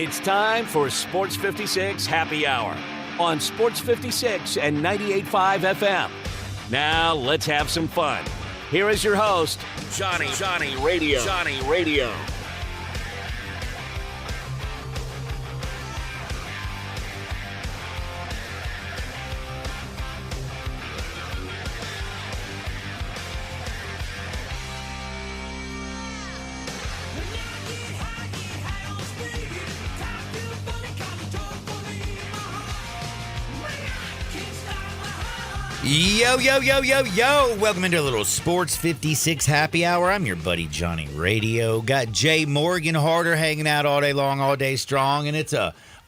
It's time for Sports 56 Happy Hour on Sports 56 and 98.5 FM. Now let's have some fun. Here is your host, Johnny Radio. Yo. Welcome into a little Sports 56 Happy Hour. I'm your buddy Johnny Radio. Got Jay Morgan Harder hanging out all day long, all day strong. And it's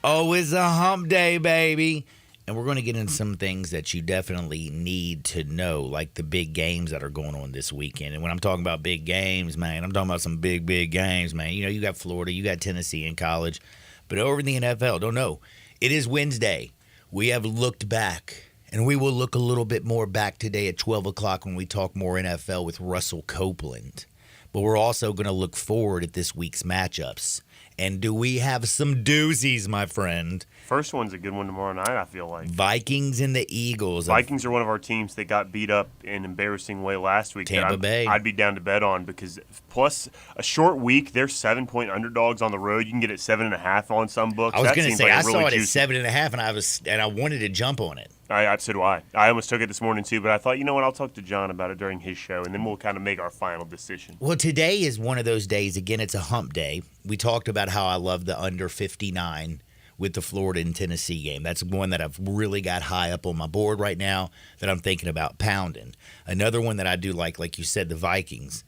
always a hump day, baby. And we're going to get into some things that you definitely need to know, like the big games that are going on this weekend. And when I'm talking about big games, man, I'm talking about some big games, man. You know, you got Florida, you got Tennessee in college. But over in the NFL, don't know. It is Wednesday. We have looked back. And we will look a little bit more back today at 12 o'clock when we talk more NFL with Russell Copeland. But we're also going to look forward at this week's matchups. And do we have some doozies, my friend? First one's a good one tomorrow night, I feel like. Vikings and the Eagles. Vikings are one of our teams that got beat up in an embarrassing way last week. Tampa Bay. I'd be down to bet on because plus a short week, they're 7-point underdogs on the road. You can get it 7.5 on some books. I was going to say, I really saw it juicy. at 7.5, and I wanted to jump on it. So do I. I almost took it this morning too, but I thought, you know what, I'll talk to John about it during his show, and then we'll kind of make our final decision. Well, today is one of those days. Again, it's a hump day. We talked about how I love the under 59 with the Florida and Tennessee game. That's one that I've really got high up on my board right now that I'm thinking about pounding. Another one that I do like you said, the Vikings.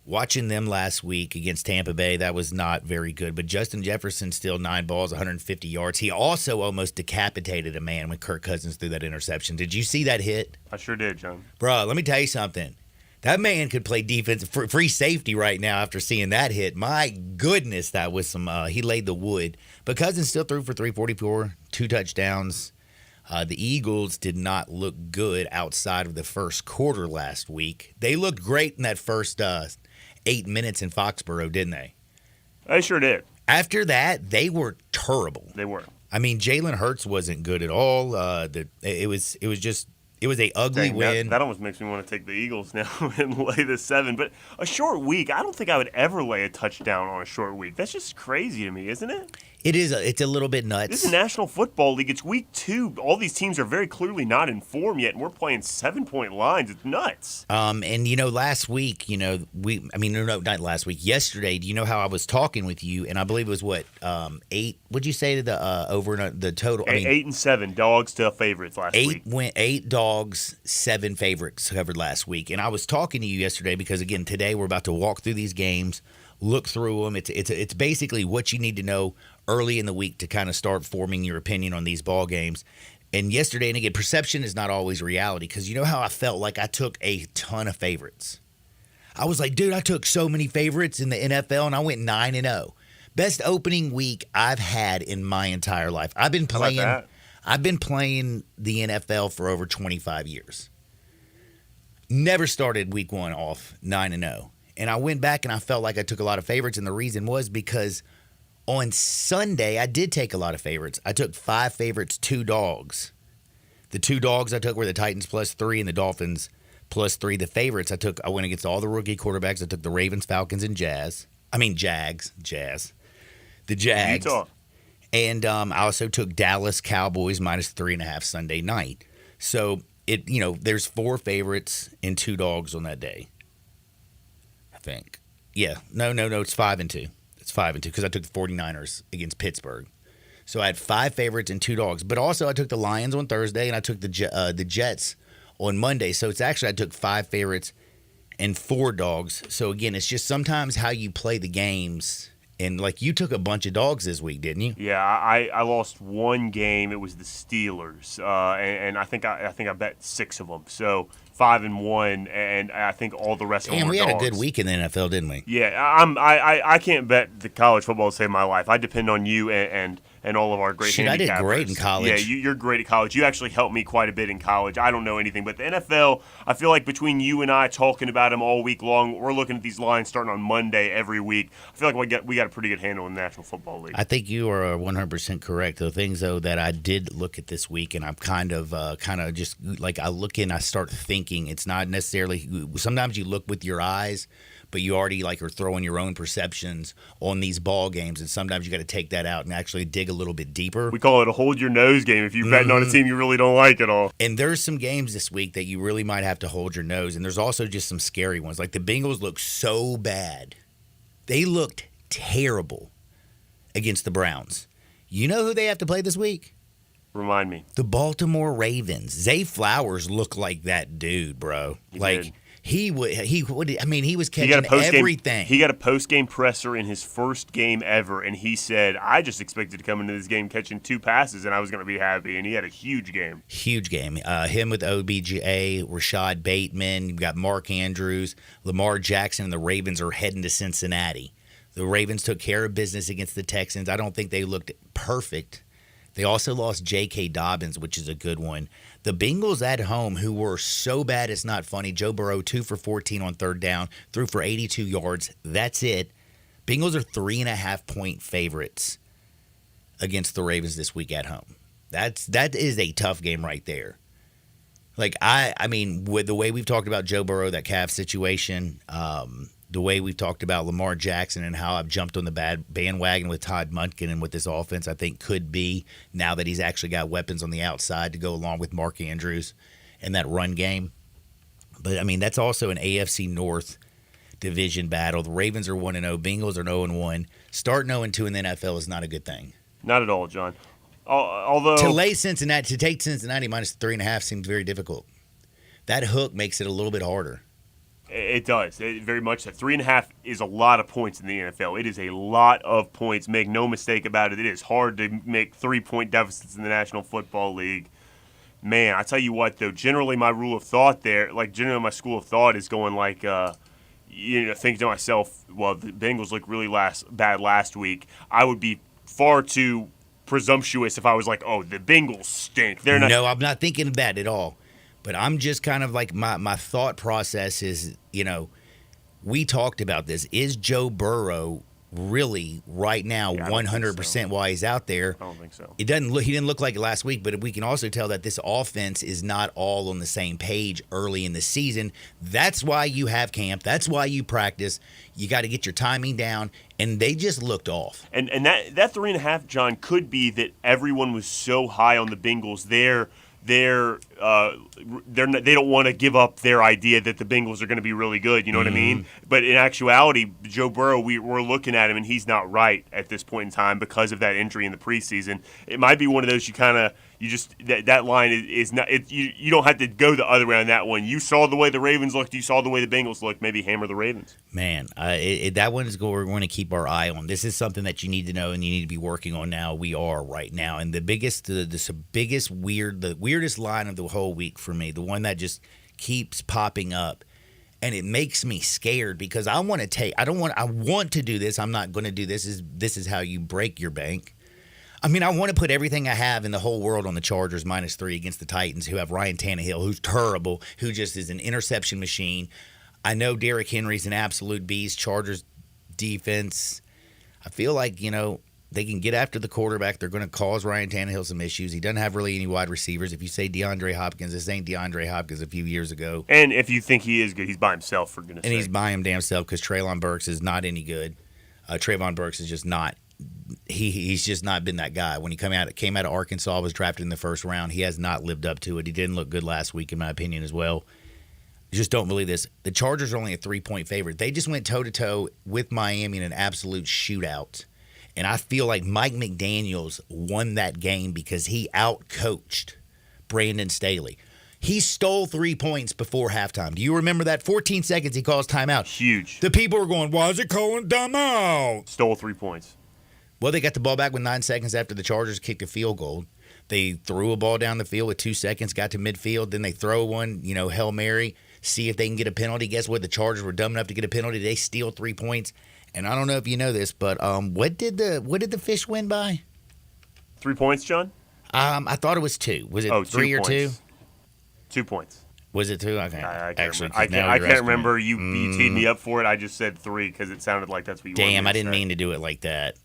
Watching them last week against Tampa Bay, that was not very good. But Justin Jefferson still 9 balls, 150 yards. He also almost decapitated a man when Kirk Cousins threw that interception. Did you see that hit? I sure did, John. Bro, let me tell you something. That man could play defense, free safety right now after seeing that hit. My goodness, that was some he laid the wood. But Cousins still threw for 344, 2 touchdowns. The Eagles did not look good outside of the first quarter last week. They looked great in that first 8 minutes in Foxborough, didn't they? They sure did. After that, they were terrible. They were. I mean, Jalen Hurts wasn't good at all. It was a ugly win. That almost makes me want to take the Eagles now and lay the 7. But a short week, I don't think I would ever lay a touchdown on a short week. That's just crazy to me, isn't it? It is. It's a little bit nuts. This is National Football League. It's week 2. All these teams are very clearly not in form yet, and we're playing 7-point lines. It's nuts. And last week, not last week. Yesterday, do you know how I was talking with you? And I believe it was 8. What'd you say to the over the total? 8 and 7 dogs to favorites last week. 8 dogs, 7 favorites covered last week. And I was talking to you yesterday because again today we're about to walk through these games, look through them. It's basically what you need to know early in the week to kind of start forming your opinion on these ball games. And yesterday, and again, perception is not always reality because you know how I felt like I took a ton of favorites. I was like, dude, I took so many favorites in the NFL and I went 9-0. Best opening week I've had in my entire life. I've been playing the NFL for over 25 years. Never started week 1 off 9-0. And I went back and I felt like I took a lot of favorites, and the reason was because on Sunday, I did take a lot of favorites. I took 5 favorites, 2 dogs. The 2 dogs I took were the Titans +3 and the Dolphins +3. The favorites I went against all the rookie quarterbacks. I took the Ravens, Falcons, and Jags. The Jags. Utah. And I also took Dallas Cowboys -3.5 Sunday night. So there's 4 favorites and 2 dogs on that day. I think. Yeah. No. It's 5 and 2. It's 5 and 2 because I took the 49ers against Pittsburgh. So I had 5 favorites and 2 dogs. But also I took the Lions on Thursday and I took the Jets on Monday. So it's actually I took 5 favorites and 4 dogs. So again, it's just sometimes how you play the games. And like you took a bunch of dogs this week, didn't you? Yeah, I lost one game. It was the Steelers, and I think I bet 6 of them. So 5-1, and I think all the rest of them were we had dogs. a good week in the NFL, didn't we? Yeah, I can't bet the college football to save my life. I depend on you and and all of our great Shit, I did great in college. Yeah, you're great at college. You actually helped me quite a bit in college. I don't know anything, but the NFL, I feel like between you and I talking about them all week long, we're looking at these lines starting on Monday every week. I feel like we got a pretty good handle in the National Football League. I think you are 100% correct. The things, though, that I did look at this week, and I'm kind of just like I look in, I start thinking. It's not necessarily – sometimes you look with your eyes, but you already like are throwing your own perceptions on these ball games, and sometimes you got to take that out and actually dig a little bit deeper. We call it a hold your nose game if you're betting on a team you really don't like at all. And there's some games this week that you really might have to hold your nose, and there's also just some scary ones. Like the Bengals look so bad. They looked terrible against the Browns. You know who they have to play this week? Remind me. The Baltimore Ravens. Zay Flowers looked like that dude, bro. He did. He was catching everything. He got a post-game presser in his first game ever, and he said, I just expected to come into this game catching 2 passes, and I was going to be happy, and he had a huge game. Huge game. Him with OBJ, Rashad Bateman, you've got Mark Andrews, Lamar Jackson, and the Ravens are heading to Cincinnati. The Ravens took care of business against the Texans. I don't think they looked perfect. They also lost J.K. Dobbins, which is a good one. The Bengals at home, who were so bad it's not funny. Joe Burrow, 2 for 14 on third down, threw for 82 yards. That's it. Bengals are 3.5-point favorites against the Ravens this week at home. That is a tough game right there. Like, I mean, with the way we've talked about Joe Burrow, that calf situation, the way we've talked about Lamar Jackson and how I've jumped on the bandwagon with Todd Monken and what this offense I think could be now that he's actually got weapons on the outside to go along with Mark Andrews and that run game. But, I mean, that's also an AFC North division battle. The Ravens are 1-0. Bengals are 0-1. Starting 0-2 in the NFL is not a good thing. Not at all, John. Although to take Cincinnati minus 3.5 seems very difficult. That hook makes it a little bit harder. It does. Very much so. 3.5 is a lot of points in the NFL. It is a lot of points. Make no mistake about it. It is hard to make 3-point deficits in the National Football League. Man, I tell you what, though, generally my rule of thought there, like generally my school of thought is going like, thinking to myself, well, the Bengals look really bad last week. I would be far too presumptuous if I was like, oh, the Bengals stink. They're not. No, I'm not thinking of that at all. But I'm just kind of like my thought process is, we talked about this. Is Joe Burrow really right now 100% while he's out there? I don't think so. He didn't look like it last week, but we can also tell that this offense is not all on the same page early in the season. That's why you have camp. That's why you practice. You got to get your timing down, and they just looked off. And that 3.5, John, could be that everyone was so high on the Bengals. They don't want to give up their idea that the Bengals are going to be really good. You know what I mean? But in actuality, Joe Burrow, we're looking at him, and he's not right at this point in time because of that injury in the preseason. It might be one of those that line is not. You don't have to go the other way on that one. You saw the way the Ravens looked. You saw the way the Bengals looked. Maybe hammer the Ravens. Man, that one is we're going to keep our eye on. This is something that you need to know and you need to be working on now. We are right now, and the weirdest line of the whole week for me, the one that just keeps popping up, and it makes me scared because I want to do this. I'm not going to do this. This is how you break your bank. I mean, I want to put everything I have in the whole world on the Chargers -3 against the Titans, who have Ryan Tannehill, who's terrible, who just is an interception machine. I know Derrick Henry's an absolute beast. Chargers defense, I feel like, they can get after the quarterback. They're going to cause Ryan Tannehill some issues. He doesn't have really any wide receivers. If you say DeAndre Hopkins, this ain't DeAndre Hopkins a few years ago. And if you think he is good, he's by himself, for goodness sake. And he's by him damn self because Treylon Burks is not any good. Trayvon Burks is just not. He's just not been that guy. When he came out of Arkansas, was drafted in the first round. He has not lived up to it. He didn't look good last week, in my opinion, as well. Just don't believe this. The Chargers are only a 3-point favorite. They just went toe-to-toe with Miami in an absolute shootout. And I feel like Mike McDaniels won that game because he outcoached Brandon Staley. He stole 3 points before halftime. Do you remember that? 14 seconds, he calls timeout. Huge. The people were going, why is it calling timeout? Stole 3 points. Well, they got the ball back with 9 seconds after the Chargers kicked a field goal. They threw a ball down the field with 2 seconds, got to midfield. Then they throw one, Hail Mary, see if they can get a penalty. Guess what? The Chargers were dumb enough to get a penalty. They steal 3 points. And I don't know if you know this, but what did the fish win by? 3 points, John? I thought it was 2. Was it 3 or 2? 2 points. Was it 2? Okay. I can't Actually, remember. I can't remember. You teed me up for it. I just said 3 because it sounded like that's what you wanted. Damn, I didn't mean to do it like that.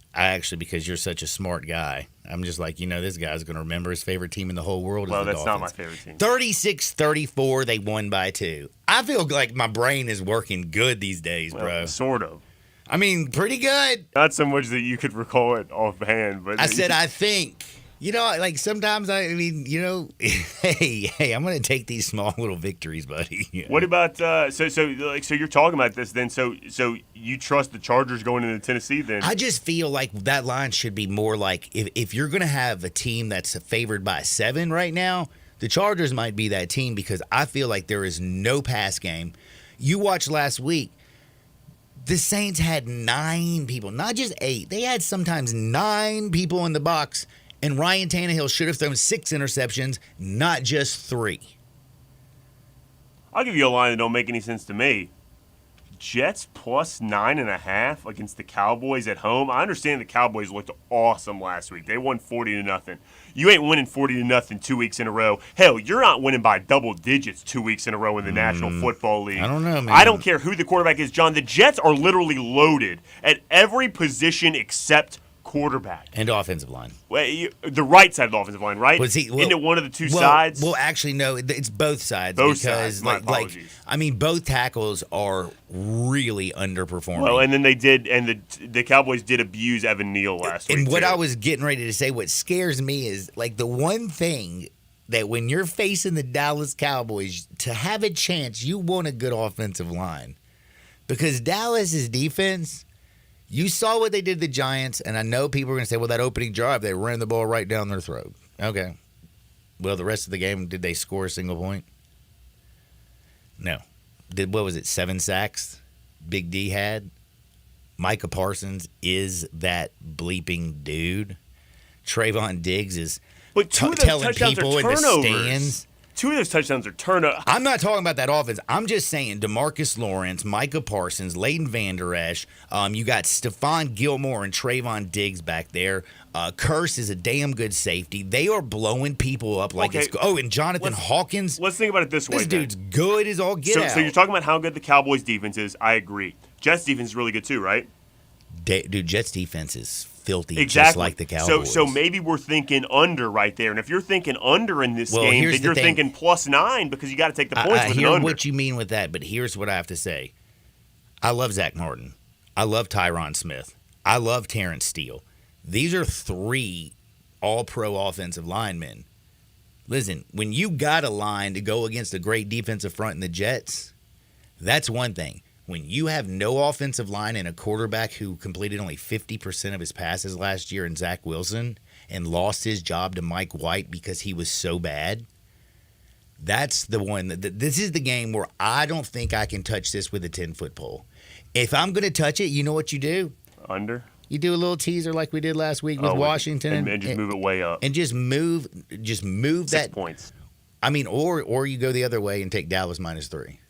Because you're such a smart guy. I'm just like, this guy's going to remember his favorite team in the whole world. Well, is the that's Dolphins. not my favorite team. 36-34, they won by 2. I feel like my brain is working good these days, bro. Sort of. I mean, pretty good. Not so much that you could recall it offhand, but I said, I think. Like sometimes hey, I'm going to take these small little victories, buddy. What about so you're talking about this then? So you trust the Chargers going into Tennessee then? I just feel like that line should be more like if you're going to have a team that's favored by 7 right now, the Chargers might be that team because I feel like there is no pass game. You watched last week. The Saints had 9 people, not just 8. They had sometimes 9 people in the box. And Ryan Tannehill should have thrown 6 interceptions, not just 3. I'll give you a line that don't make any sense to me. Jets plus 9.5 against the Cowboys at home. I understand the Cowboys looked awesome last week. They won 40-0. You ain't winning 40-0 2 weeks in a row. Hell, you're not winning by double digits 2 weeks in a row in the National Football League. I don't know, man. I don't care who the quarterback is, John. The Jets are literally loaded at every position except quarterback and offensive line. Well, the right side of the offensive line, right? Isn't it one of the two sides? Well, actually, no. It's both sides. Both because, sides. My apologies. Both tackles are really underperforming. Well, and then they did, and the Cowboys did abuse Evan Neal last week. And what I was getting ready to say, what scares me is the one thing that when you're facing the Dallas Cowboys, to have a chance, you want a good offensive line, because Dallas's defense. You saw what they did to the Giants, and I know people are going to say, well, that opening drive, they ran the ball right down their throat. Okay. Well, the rest of the game, did they score a single point? No. What was it, 7 sacks Big D had? Micah Parsons is that bleeping dude. Trayvon Diggs is telling people in the stands. 2 of those touchdowns are turnovers. I'm not talking about that offense. I'm just saying DeMarcus Lawrence, Micah Parsons, Leighton Vander Esch. You got Stephon Gilmore and Trayvon Diggs back there. Curse is a damn good safety. They are blowing people up like it's. Oh, and Jonathan Hawkins. Let's think about it this way. This dude's good as all get out. So you're talking about how good the Cowboys' defense is. I agree. Jets' defense is really good too, right? Dude, Jets' defense is filthy, just like the Cowboys. So maybe we're thinking under right there. And if you're thinking under in this game, then you're thinking plus 9 because you got to take the points with an under. I hear what you mean with that, but here's what I have to say. I love Zach Martin. I love Tyron Smith. I love Terrence Steele. These are 3 all-pro offensive linemen. Listen, when you got a line to go against a great defensive front in the Jets, that's one thing. When you have no offensive line and a quarterback who completed only 50% of his passes last year in Zach Wilson and lost his job to Mike White because he was so bad, that's the one. This is the game where I don't think I can touch this with a 10-foot pole. If I'm going to touch it, you know what you do? Under? You do a little teaser like we did last week with Washington. And just move it way up. And just move 6 points. I mean, or you go the other way and take Dallas -3.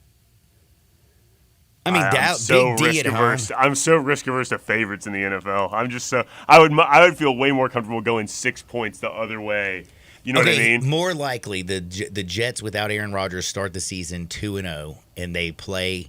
I mean, Big D at home. I'm so risk averse to favorites in the NFL. I'm just so I would feel way more comfortable going 6 points the other way. You know what I mean? More likely, the Jets without Aaron Rodgers start the season 2-0, and they play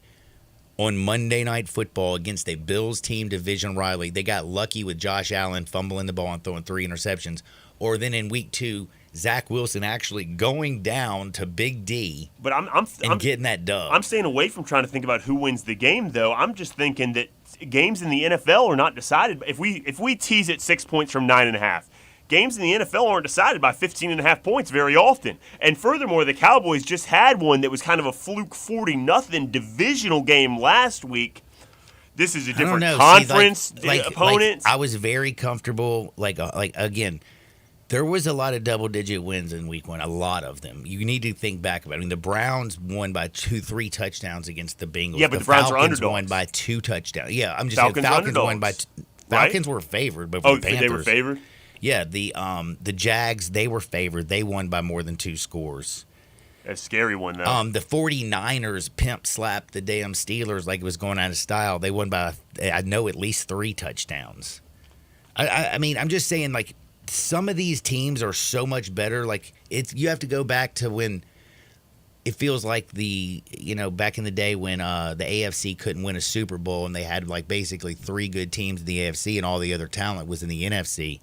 on Monday Night Football against a Bills team division rivalry. They got lucky with Josh Allen fumbling the ball and throwing 3 interceptions. Or then in week 2, Zach Wilson actually going down to Big D and getting that dub. I'm staying away from trying to think about who wins the game, though. I'm just thinking that games in the NFL are not decided. If we tease it 6 points from 9.5, games in the NFL aren't decided by 15.5 points very often. And furthermore, the Cowboys just had one that was kind of a fluke 40-0 divisional game last week. This is a different conference opponent. I was very comfortable. Again. There was a lot of double-digit wins in week 1, a lot of them. You need to think back about it. I mean, the Browns won by 3 touchdowns against the Bengals. Yeah, but the Browns are underdogs. Falcons won by 2 touchdowns. Yeah, I'm just saying Falcons won by Falcons were favored, but the Panthers. They were favored? Yeah, the Jags, they were favored. They won by more than 2 scores. A scary one, though. The 49ers pimp-slapped the damn Steelers like it was going out of style. They won by, I know, at least 3 touchdowns. I mean, I'm just saying, some of these teams are so much better. Like you have to go back to when it feels like back in the day when the AFC couldn't win a Super Bowl and they had like basically 3 good teams in the AFC and all the other talent was in the NFC.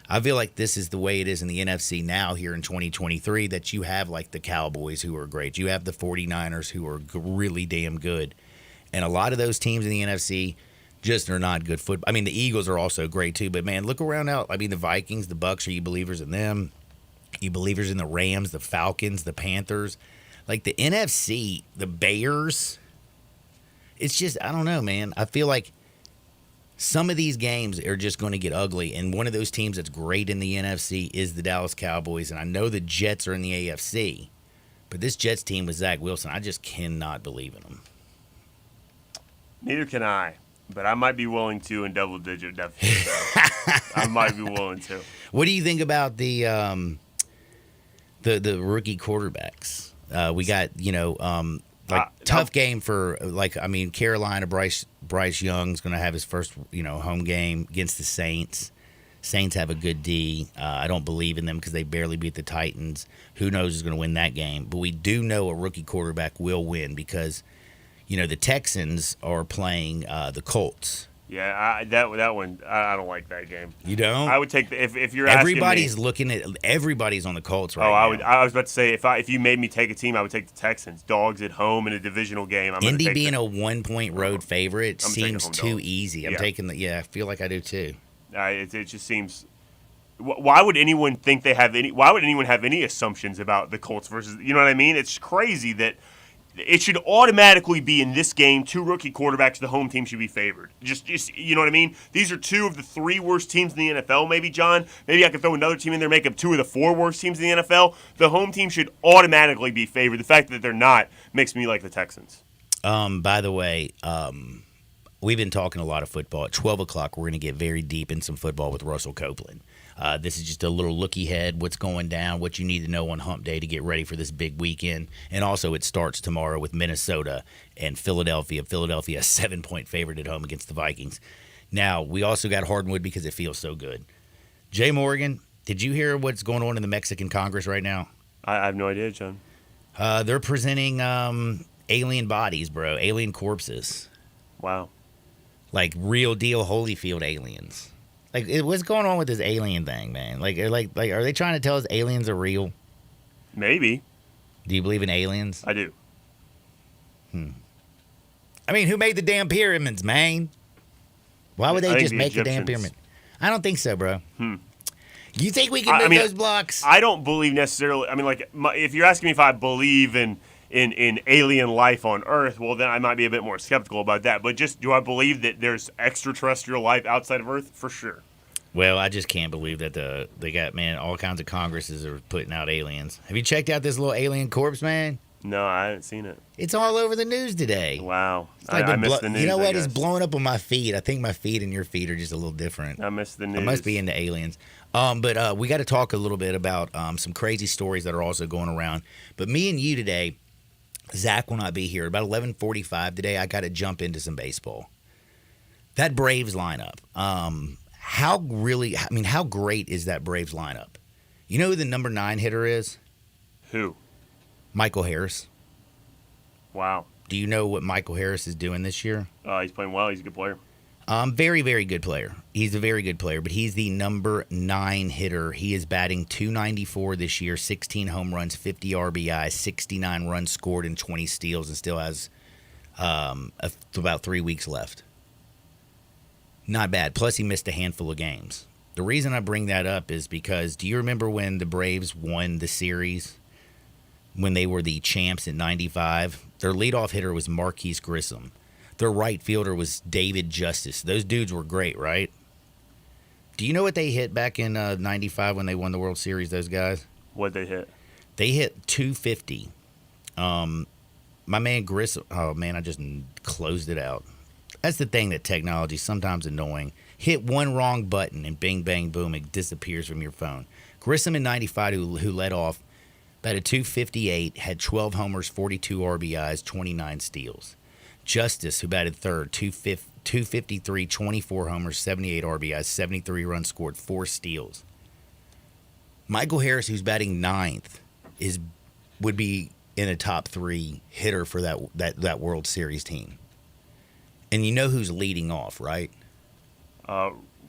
I feel like this is the way it is in the NFC now here in 2023, that you have like the Cowboys who are great. You have the 49ers who are really damn good. And a lot of those teams in the NFC just are not good football. I mean, the Eagles are also great too, but man, look around out. I mean, the Vikings, the Bucks, are you believers in them? Are you believers in the Rams, the Falcons, the Panthers? Like the NFC, the Bears, it's just, I don't know, man. I feel like some of these games are just going to get ugly, and one of those teams that's great in the NFC is the Dallas Cowboys, and I know the Jets are in the AFC, but this Jets team with Zach Wilson, I just cannot believe in them. Neither can I, but I might be willing to in double-digit deficit. I might be willing to. What do you think about the rookie quarterbacks? We got, tough game for, Carolina. Bryce Young's going to have his first, home game against the Saints. Saints have a good D. I don't believe in them because they barely beat the Titans. Who knows who's going to win that game? But we do know a rookie quarterback will win because, the Texans are playing the Colts. Yeah, that one, I don't like that game. You don't? I would take if you're asking me. Everybody's on the Colts right now. I was about to say if you made me take a team, I would take the Texans. Dogs at home in a divisional game. Indy being a 1-point road favorite seems too easy. I feel like I do too. It just seems. Why would anyone think they have any? Why would anyone have any assumptions about the Colts versus? You know what I mean? It's crazy that. It should automatically be in this game, 2 rookie quarterbacks, the home team should be favored. Just you know what I mean? These are 2 of the 3 worst teams in the NFL, maybe, John. Maybe I could throw another team in there, make up 2 of the 4 worst teams in the NFL. The home team should automatically be favored. The fact that they're not makes me like the Texans. By the way, we've been talking a lot of football. At 12 o'clock, we're going to get very deep in some football with Russell Copeland. This is just a little looky ahead, what's going down, what you need to know on Hump Day to get ready for this big weekend. And also it starts tomorrow with Minnesota and Philadelphia. Philadelphia, a 7-point favorite at home against the Vikings. Now, we also got Hardwood because it feels so good. Jay Morgan, did you hear what's going on in the Mexican Congress right now? I have no idea, John. They're presenting alien bodies, bro, alien corpses. Wow. Like real deal Holyfield aliens. Like, what's going on with this alien thing, man? Like, are they trying to tell us aliens are real? Maybe. Do you believe in aliens? I do. I mean, who made the damn pyramids, man? Why would they just make the damn pyramid? I don't think so, bro. You think we can move those blocks? I don't believe necessarily. I mean, if you're asking me if I believe in alien life on Earth, well, then I might be a bit more skeptical about that. But just, do I believe that there's extraterrestrial life outside of Earth? For sure. Well, I just can't believe that they got, man, all kinds of Congresses are putting out aliens. Have you checked out this little alien corpse, man? No, I haven't seen it. It's all over the news today. Wow. Like I missed the news. You know what? It's blowing up on my feed. I think my feed and your feed are just a little different. I missed the news. I must be into aliens. But we got to talk a little bit about some crazy stories that are also going around. But me and you today, Zach will not be here. About 11:45 today, I got to jump into some baseball. That Braves lineup. How great is that Braves lineup? You know who the number 9 hitter is? Who? Michael Harris. Wow. Do you know what Michael Harris is doing this year? He's playing well. He's a good player. Very, very good player. He's a very good player, but he's the number 9 hitter. He is batting .294 this year, 16 home runs, 50 RBIs, 69 runs scored, and 20 steals, and still has about 3 weeks left. Not bad. Plus, he missed a handful of games. The reason I bring that up is because, do you remember when the Braves won the series? When they were the champs in 95? Their leadoff hitter was Marquise Grissom. Their right fielder was David Justice. Those dudes were great, right? Do you know what they hit back in 95 when they won the World Series, those guys? What'd they hit? They hit .250. My man Grissom, oh man, I just closed it out. That's the thing that technology is sometimes annoying. Hit one wrong button and bing, bang, boom, it disappears from your phone. Grissom in 95, who led off, batted .258, had 12 homers, 42 RBIs, 29 steals. Justice, who batted third, .253, 24 homers, 78 RBIs, 73 runs scored, 4 steals. Michael Harris, who's batting ninth, would be in a top 3 hitter for that World Series team. And you know who's leading off, right?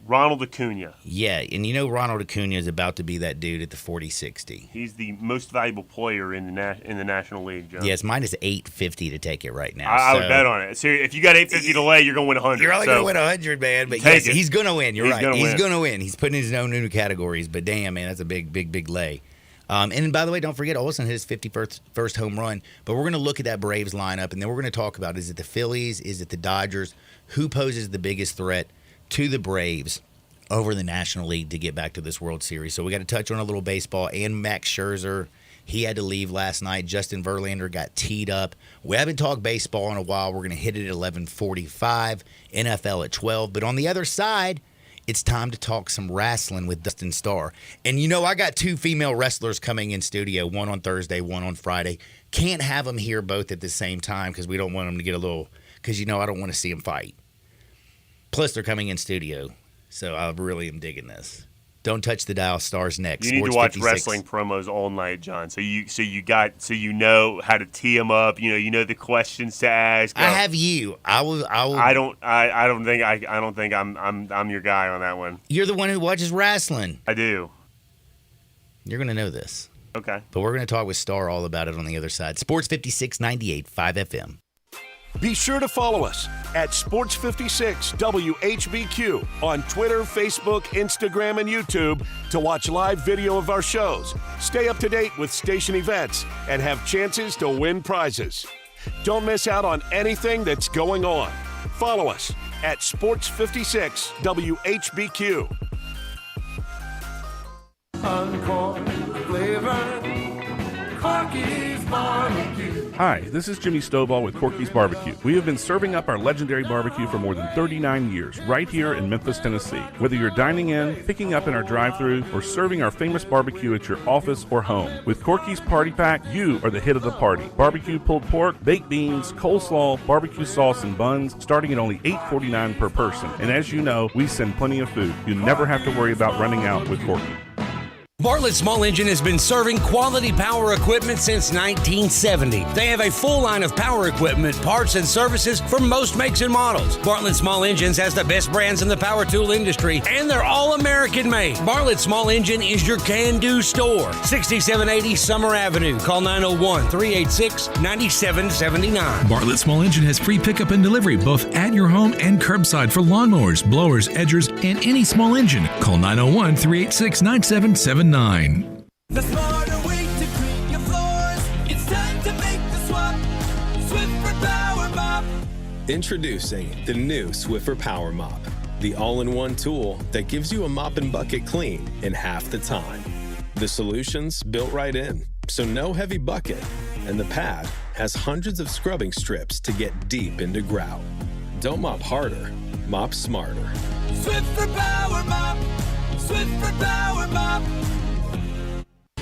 Ronald Acuna. Yeah, and you know Ronald Acuna is about to be that dude at the 40-60. He's the most valuable player in the National League, John. Yeah, it's minus 850 to take it right now. I would bet on it. So if you got 850 to lay, you're going to win 100. You're only going to win 100, man. But yes, he's going to win. You're right. He's going to win. He's putting in his own new categories. But damn, man, that's a big lay. And by the way, don't forget, Olsen hit his 51st home run. But we're going to look at that Braves lineup, and then we're going to talk about, is it the Phillies? Is it the Dodgers? Who poses the biggest threat to the Braves over the National League to get back to this World Series? So we got to touch on a little baseball. And Max Scherzer, he had to leave last night. Justin Verlander got teed up. We haven't talked baseball in a while. We're going to hit it at 11:45, NFL at 12. But on the other side, it's time to talk some wrestling with Dustin Starr. And you know, I got 2 female wrestlers coming in studio, one on Thursday, one on Friday. Can't have them here both at the same time because we don't want them to get a little, because you know I don't want to see them fight. Plus, they're coming in studio, so I really am digging this. Don't touch the dial. Stars next. You need to watch wrestling promos all night, John. So you know how to tee them up. You know the questions to ask. I have you. I will. I don't think I'm your guy on that one. You're the one who watches wrestling. I do. You're gonna know this. Okay. But we're gonna talk with Starr all about it on the other side. Sports 56 98 5 FM. Be sure to follow us at Sports 56 WHBQ on Twitter, Facebook, Instagram, and YouTube to watch live video of our shows, stay up to date with station events, and have chances to win prizes. Don't miss out on anything that's going on. Follow us at Sports 56 WHBQ. Uncorn flavored Corky's barbecue. Hi, this is Jimmy Stovall with Corky's Barbecue. We have been serving up our legendary barbecue for more than 39 years, right here in Memphis, Tennessee. Whether you're dining in, picking up in our drive-thru, or serving our famous barbecue at your office or home, with Corky's Party Pack, you are the hit of the party. Barbecue pulled pork, baked beans, coleslaw, barbecue sauce, and buns, starting at only $8.49 per person. And as you know, we send plenty of food. You never have to worry about running out with Corky. Bartlett Small Engine has been serving quality power equipment since 1970. They have a full line of power equipment, parts, and services for most makes and models. Bartlett Small Engines has the best brands in the power tool industry, and they're all American made. Bartlett Small Engine is your can-do store. 6780 Summer Avenue. Call 901-386-9779. Bartlett Small Engine has free pickup and delivery both at your home and curbside for lawnmowers, blowers, edgers, and any small engine. Call 901-386-9779. The smarter way to clean your floors. It's time to make the swap. Swiffer Power Mop. Introducing the new Swiffer Power Mop, the all-in-one tool that gives you a mop and bucket clean in half the time. The solution's built right in, so no heavy bucket, and the pad has hundreds of scrubbing strips to get deep into grout. Don't mop harder, mop smarter. Swiffer Power Mop. Swiffer Power Mop.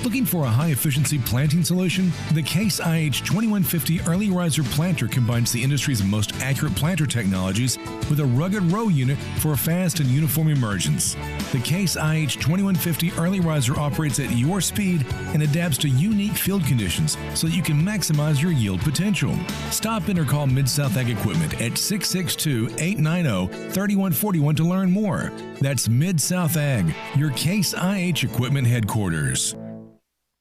Looking for a high-efficiency planting solution? The Case IH 2150 Early Riser Planter combines the industry's most accurate planter technologies with a rugged row unit for a fast and uniform emergence. The Case IH 2150 Early Riser operates at your speed and adapts to unique field conditions so that you can maximize your yield potential. Stop in or call Mid-South Ag Equipment at 662-890-3141 to learn more. That's Mid-South Ag, your Case IH Equipment headquarters.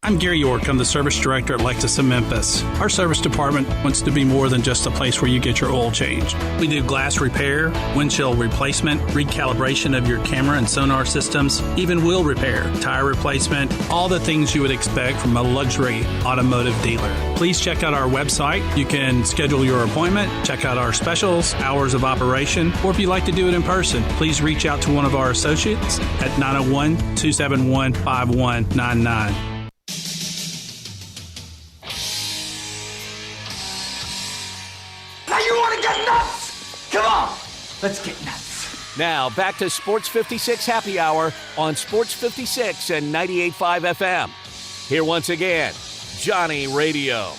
I'm Gary York. I'm the service director at Lexus of Memphis. Our service department wants to be more than just a place where you get your oil changed. We do glass repair, windshield replacement, recalibration of your camera and sonar systems, even wheel repair, tire replacement, all the things you would expect from a luxury automotive dealer. Please check out our website. You can schedule your appointment, check out our specials, hours of operation, or if you'd like to do it in person, please reach out to one of our associates at 901-271-5199. Come on, let's get nuts. Now, back to Sports 56 Happy Hour on Sports 56 and 98.5 FM. Here once again, Johnny Radio.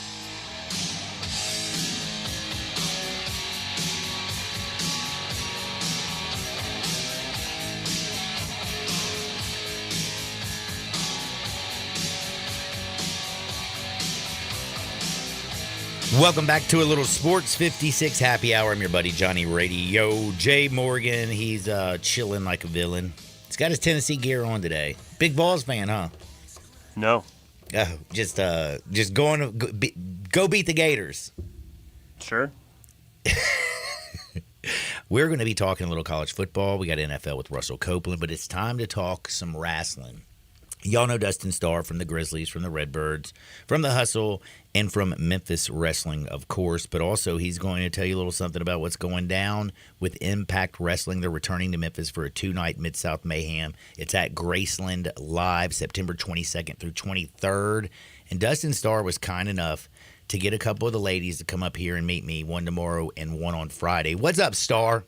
Welcome back to a little Sports 56 Happy Hour. I'm your buddy Johnny Radio. Jay Morgan, he's chilling like a villain. He's got his Tennessee gear on today. Big Balls fan, huh? No. Just going to go beat the Gators. Sure. We're going to be talking a little college football. We got NFL with Russell Copeland, but it's time to talk some wrestling. Y'all know Dustin Starr from the Grizzlies, from the Redbirds, from the Hustle, and from Memphis Wrestling, of course. But also, he's going to tell you a little something about what's going down with Impact Wrestling. They're returning to Memphis for a 2-night Mid-South Mayhem. It's at Graceland Live, September 22nd through 23rd. And Dustin Starr was kind enough to get a couple of the ladies to come up here and meet me, one tomorrow and one on Friday. What's up, Starr?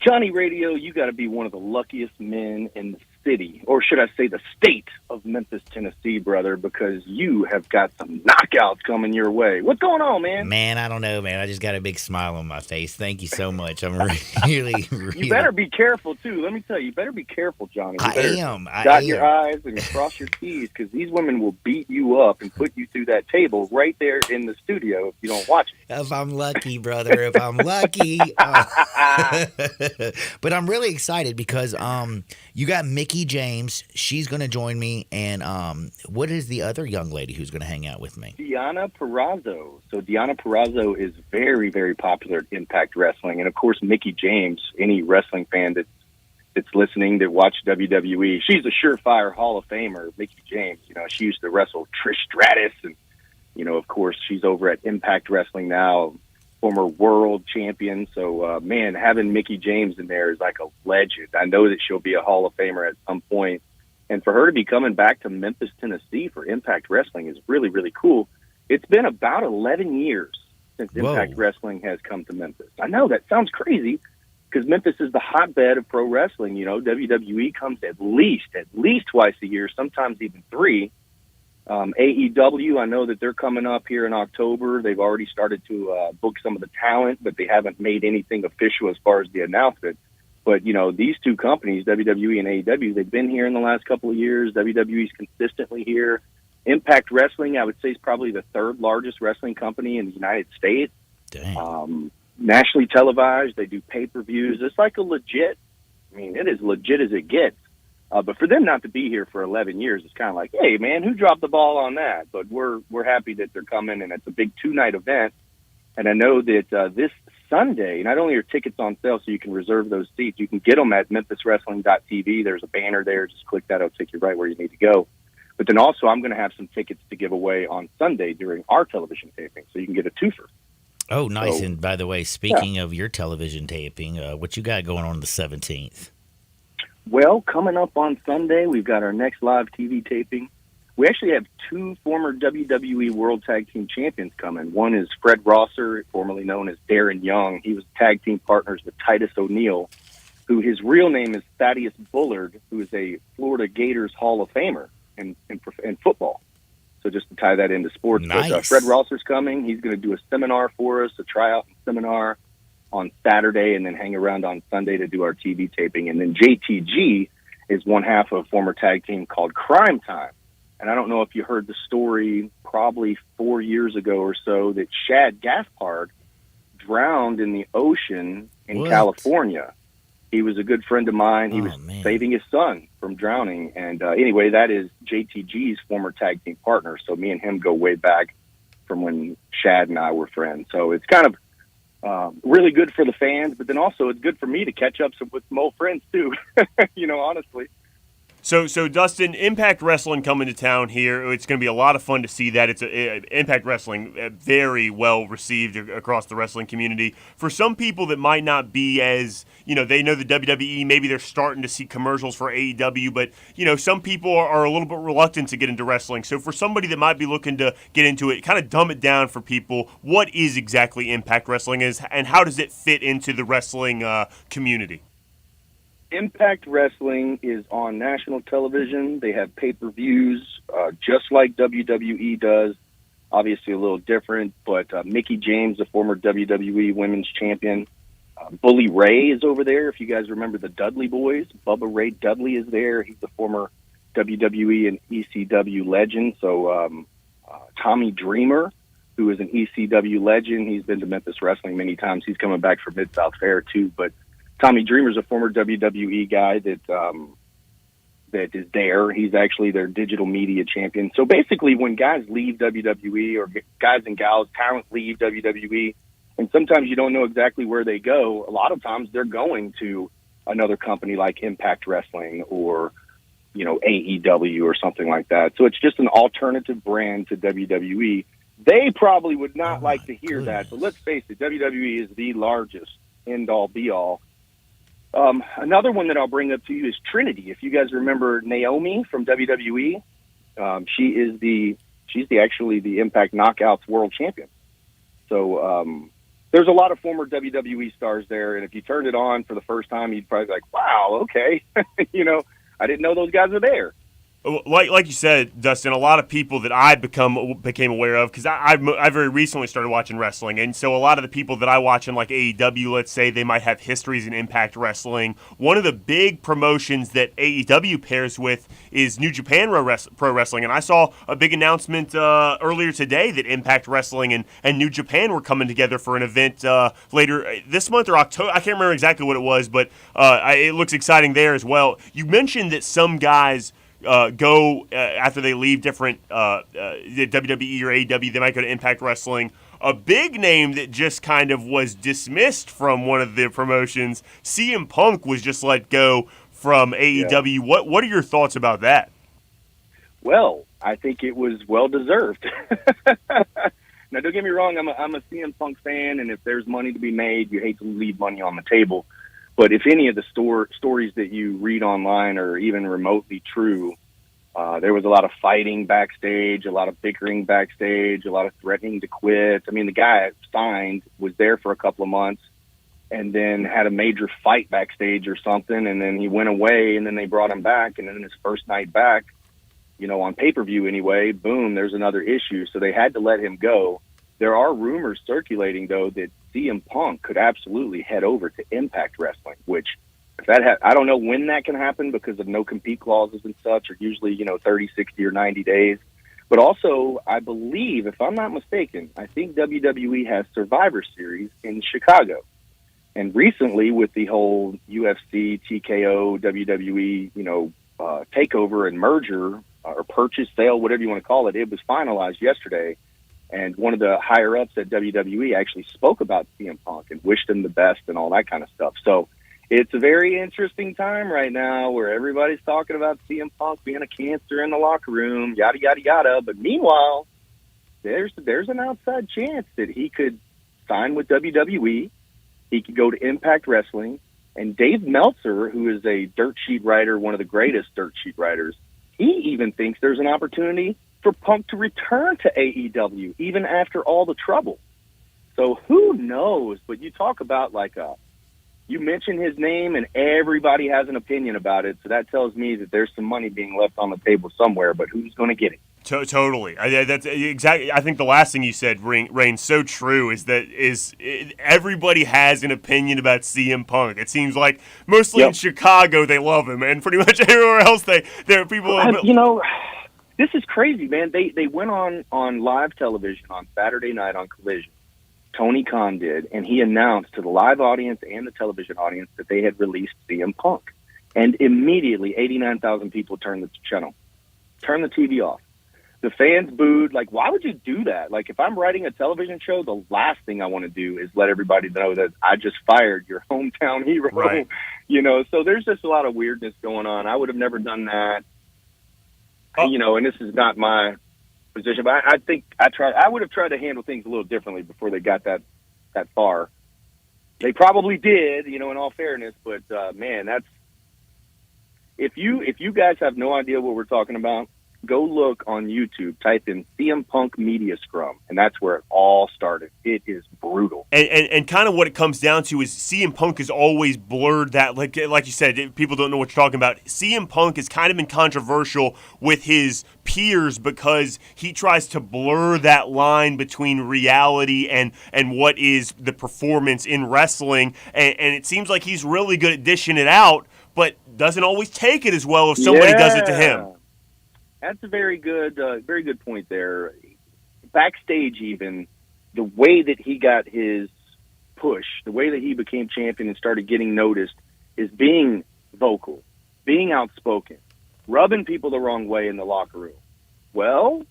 Johnny Radio, you got to be one of the luckiest men in the city, or should I say the state of Memphis, Tennessee, brother, because you have got some knockouts coming your way. What's going on, man? Man, I don't know, man. I just got a big smile on my face. Thank you so much. I'm really. You better be careful, too. Let me tell you better be careful, Johnny. I am. Dot your I's and cross your T's, because these women will beat you up and put you through that table right there in the studio if you don't watch it. If I'm lucky, brother. If I'm lucky. But I'm really excited because you got Mickey James. She's going to join me. And what is the other young lady who's going to hang out with me? Deonna Purrazzo. So Deonna Purrazzo is very, very popular at Impact Wrestling. And, of course, Mickey James, any wrestling fan that's listening that watch WWE, she's a surefire Hall of Famer, Mickey James. You know, she used to wrestle Trish Stratus. And, you know, of course, she's over at Impact Wrestling now, former world champion. So, man, having Mickey James in there is like a legend. I know that she'll be a Hall of Famer at some point. And for her to be coming back to Memphis, Tennessee for Impact Wrestling is really, really cool. It's been about 11 years since Impact Wrestling has come to Memphis. I know that sounds crazy because Memphis is the hotbed of pro wrestling. You know, WWE comes at least twice a year, sometimes even 3. AEW, I know that they're coming up here in October. They've already started to book some of the talent, but they haven't made anything official as far as the announcement. But, you know, these two companies, WWE and AEW, they've been here in the last couple of years. WWE's consistently here. Impact Wrestling, I would say, is probably the 3rd largest wrestling company in the United States. Dang. Nationally televised. They do pay-per-views. It's like a legit, I mean, it is legit as it gets. But for them not to be here for 11 years, it's kind of like, hey, man, who dropped the ball on that? But we're happy that they're coming, and it's a big 2-night event. And I know that this Sunday, not only are tickets on sale so you can reserve those seats, you can get them at memphiswrestling.tv. There's a banner there. Just click that. It'll take you right where you need to go. But then also I'm going to have some tickets to give away on Sunday during our television taping, so you can get a twofer. Oh, nice. So, and by the way, speaking of your television taping, what you got going on the 17th? Well, coming up on Sunday, we've got our next live TV taping. We actually have 2 former WWE World Tag Team Champions coming. One is Fred Rosser, formerly known as Darren Young. He was tag team partners with Titus O'Neil, who his real name is Thaddeus Bullard, who is a Florida Gators Hall of Famer in football. So just to tie that into sports. Nice. But, Fred Rosser's coming. He's going to do a seminar for us, a tryout seminar on Saturday, and then hang around on Sunday to do our TV taping. And then JTG is one half of a former tag team called Crime Time. And I don't know if you heard the story probably 4 years ago or so that Shad Gaspard drowned in the ocean in California. He was a good friend of mine. He was saving his son from drowning. And anyway, that is JTG's former tag team partner. So me and him go way back from when Shad and I were friends. So it's kind of really good for the fans, but then also it's good for me to catch up with some old friends too, you know, honestly. So Dustin, Impact Wrestling coming to town here. It's going to be a lot of fun to see that. It's Impact Wrestling, very well received across the wrestling community. For some people that might not be as, you know, they know the WWE, maybe they're starting to see commercials for AEW, but, you know, some people are a little bit reluctant to get into wrestling. So for somebody that might be looking to get into it, kind of dumb it down for people, what is exactly Impact Wrestling is, and how does it fit into the wrestling community? Impact Wrestling is on national television. They have pay-per-views just like WWE does. Obviously a little different, but Mickey James, the former WWE Women's Champion. Bully Ray is over there. If you guys remember the Dudley Boys, Bubba Ray Dudley is there. He's the former WWE and ECW legend. So Tommy Dreamer, who is an ECW legend. He's been to Memphis Wrestling many times. He's coming back for Mid-South Fair too. But Tommy Dreamer's a former WWE guy that is there. He's actually their digital media champion. So basically, when guys leave WWE or guys and gals, talent leave WWE, and sometimes you don't know exactly where they go, a lot of times they're going to another company like Impact Wrestling or, AEW or something like that. So it's just an alternative brand to WWE. They probably would not like to hear that, but let's face it, WWE is the largest end-all, be-all. Another one that I'll bring up to you is Trinity. If you guys remember Naomi from WWE, she's actually the Impact Knockouts World Champion. So there's a lot of former WWE stars there, and if you turned it on for the first time, you'd probably be like, wow, okay. I didn't know those guys were there. Like you said, Dustin, a lot of people that I became aware of, because I very recently started watching wrestling, and so a lot of the people that I watch in like AEW, let's say, they might have histories in Impact Wrestling. One of the big promotions that AEW pairs with is New Japan Pro Wrestling, and I saw a big announcement earlier today that Impact Wrestling and New Japan were coming together for an event later this month or October. I can't remember exactly what it was, but it looks exciting there as well. You mentioned that some guys go after they leave different WWE or AEW, they might go to Impact Wrestling. A big name that just kind of was dismissed from one of the promotions, CM Punk, was just let go from AEW. Yeah. What are your thoughts about that? Well, I think it was well deserved. Now, don't get me wrong, I'm a CM Punk fan, and if there's money to be made, you hate to leave money on the table. But if any of the stories that you read online are even remotely true, there was a lot of fighting backstage, a lot of bickering backstage, a lot of threatening to quit. I mean, the guy signed, was there for a couple of months, and then had a major fight backstage or something, and then he went away, and then they brought him back, and then his first night back, on pay-per-view anyway, boom, there's another issue. So they had to let him go. There are rumors circulating, though, that CM Punk could absolutely head over to Impact Wrestling, which I don't know when that can happen because of no-compete clauses and such, are usually, 30, 60, or 90 days. But also, I believe, if I'm not mistaken, I think WWE has Survivor Series in Chicago. And recently, with the whole UFC, TKO, WWE, takeover and merger, or purchase, sale, whatever you want to call it, it was finalized yesterday. And one of the higher-ups at WWE actually spoke about CM Punk and wished him the best and all that kind of stuff. So it's a very interesting time right now where everybody's talking about CM Punk being a cancer in the locker room, yada, yada, yada. But meanwhile, there's an outside chance that he could sign with WWE. He could go to Impact Wrestling. And Dave Meltzer, who is a dirt sheet writer, one of the greatest dirt sheet writers, he even thinks there's an opportunity for Punk to return to AEW even after all the trouble. So who knows? But you talk about you mention his name and everybody has an opinion about it. So that tells me that there's some money being left on the table somewhere, but who's going to get it? Totally. That's exactly. I think the last thing you said reigns so true is that everybody has an opinion about CM Punk. It seems like mostly in Chicago they love him, and pretty much everywhere else there are people. This is crazy, man. They went on live television on Saturday night on Collision. Tony Khan did, and he announced to the live audience and the television audience that they had released CM Punk. And immediately, 89,000 people turned the channel, turned the TV off. The fans booed. Why would you do that? If I'm writing a television show, the last thing I want to do is let everybody know that I just fired your hometown hero. Right. So there's just a lot of weirdness going on. I would have never done that. And this is not my position, but I think I would have tried to handle things a little differently before they got that far. They probably did, in all fairness, but man, that's if you guys have no idea what we're talking about, go look on YouTube, type in CM Punk Media Scrum, and that's where it all started. It is brutal. And kind of what it comes down to is CM Punk has always blurred that, like you said, people don't know what you're talking about. CM Punk has kind of been controversial with his peers because he tries to blur that line between reality and what is the performance in wrestling, and it seems like he's really good at dishing it out, but doesn't always take it as well if somebody does it to him. That's a very good point there. backstage even, the way that he got his push, the way that he became champion and started getting noticed is being vocal, being outspoken, rubbing people the wrong way in the locker room. Well,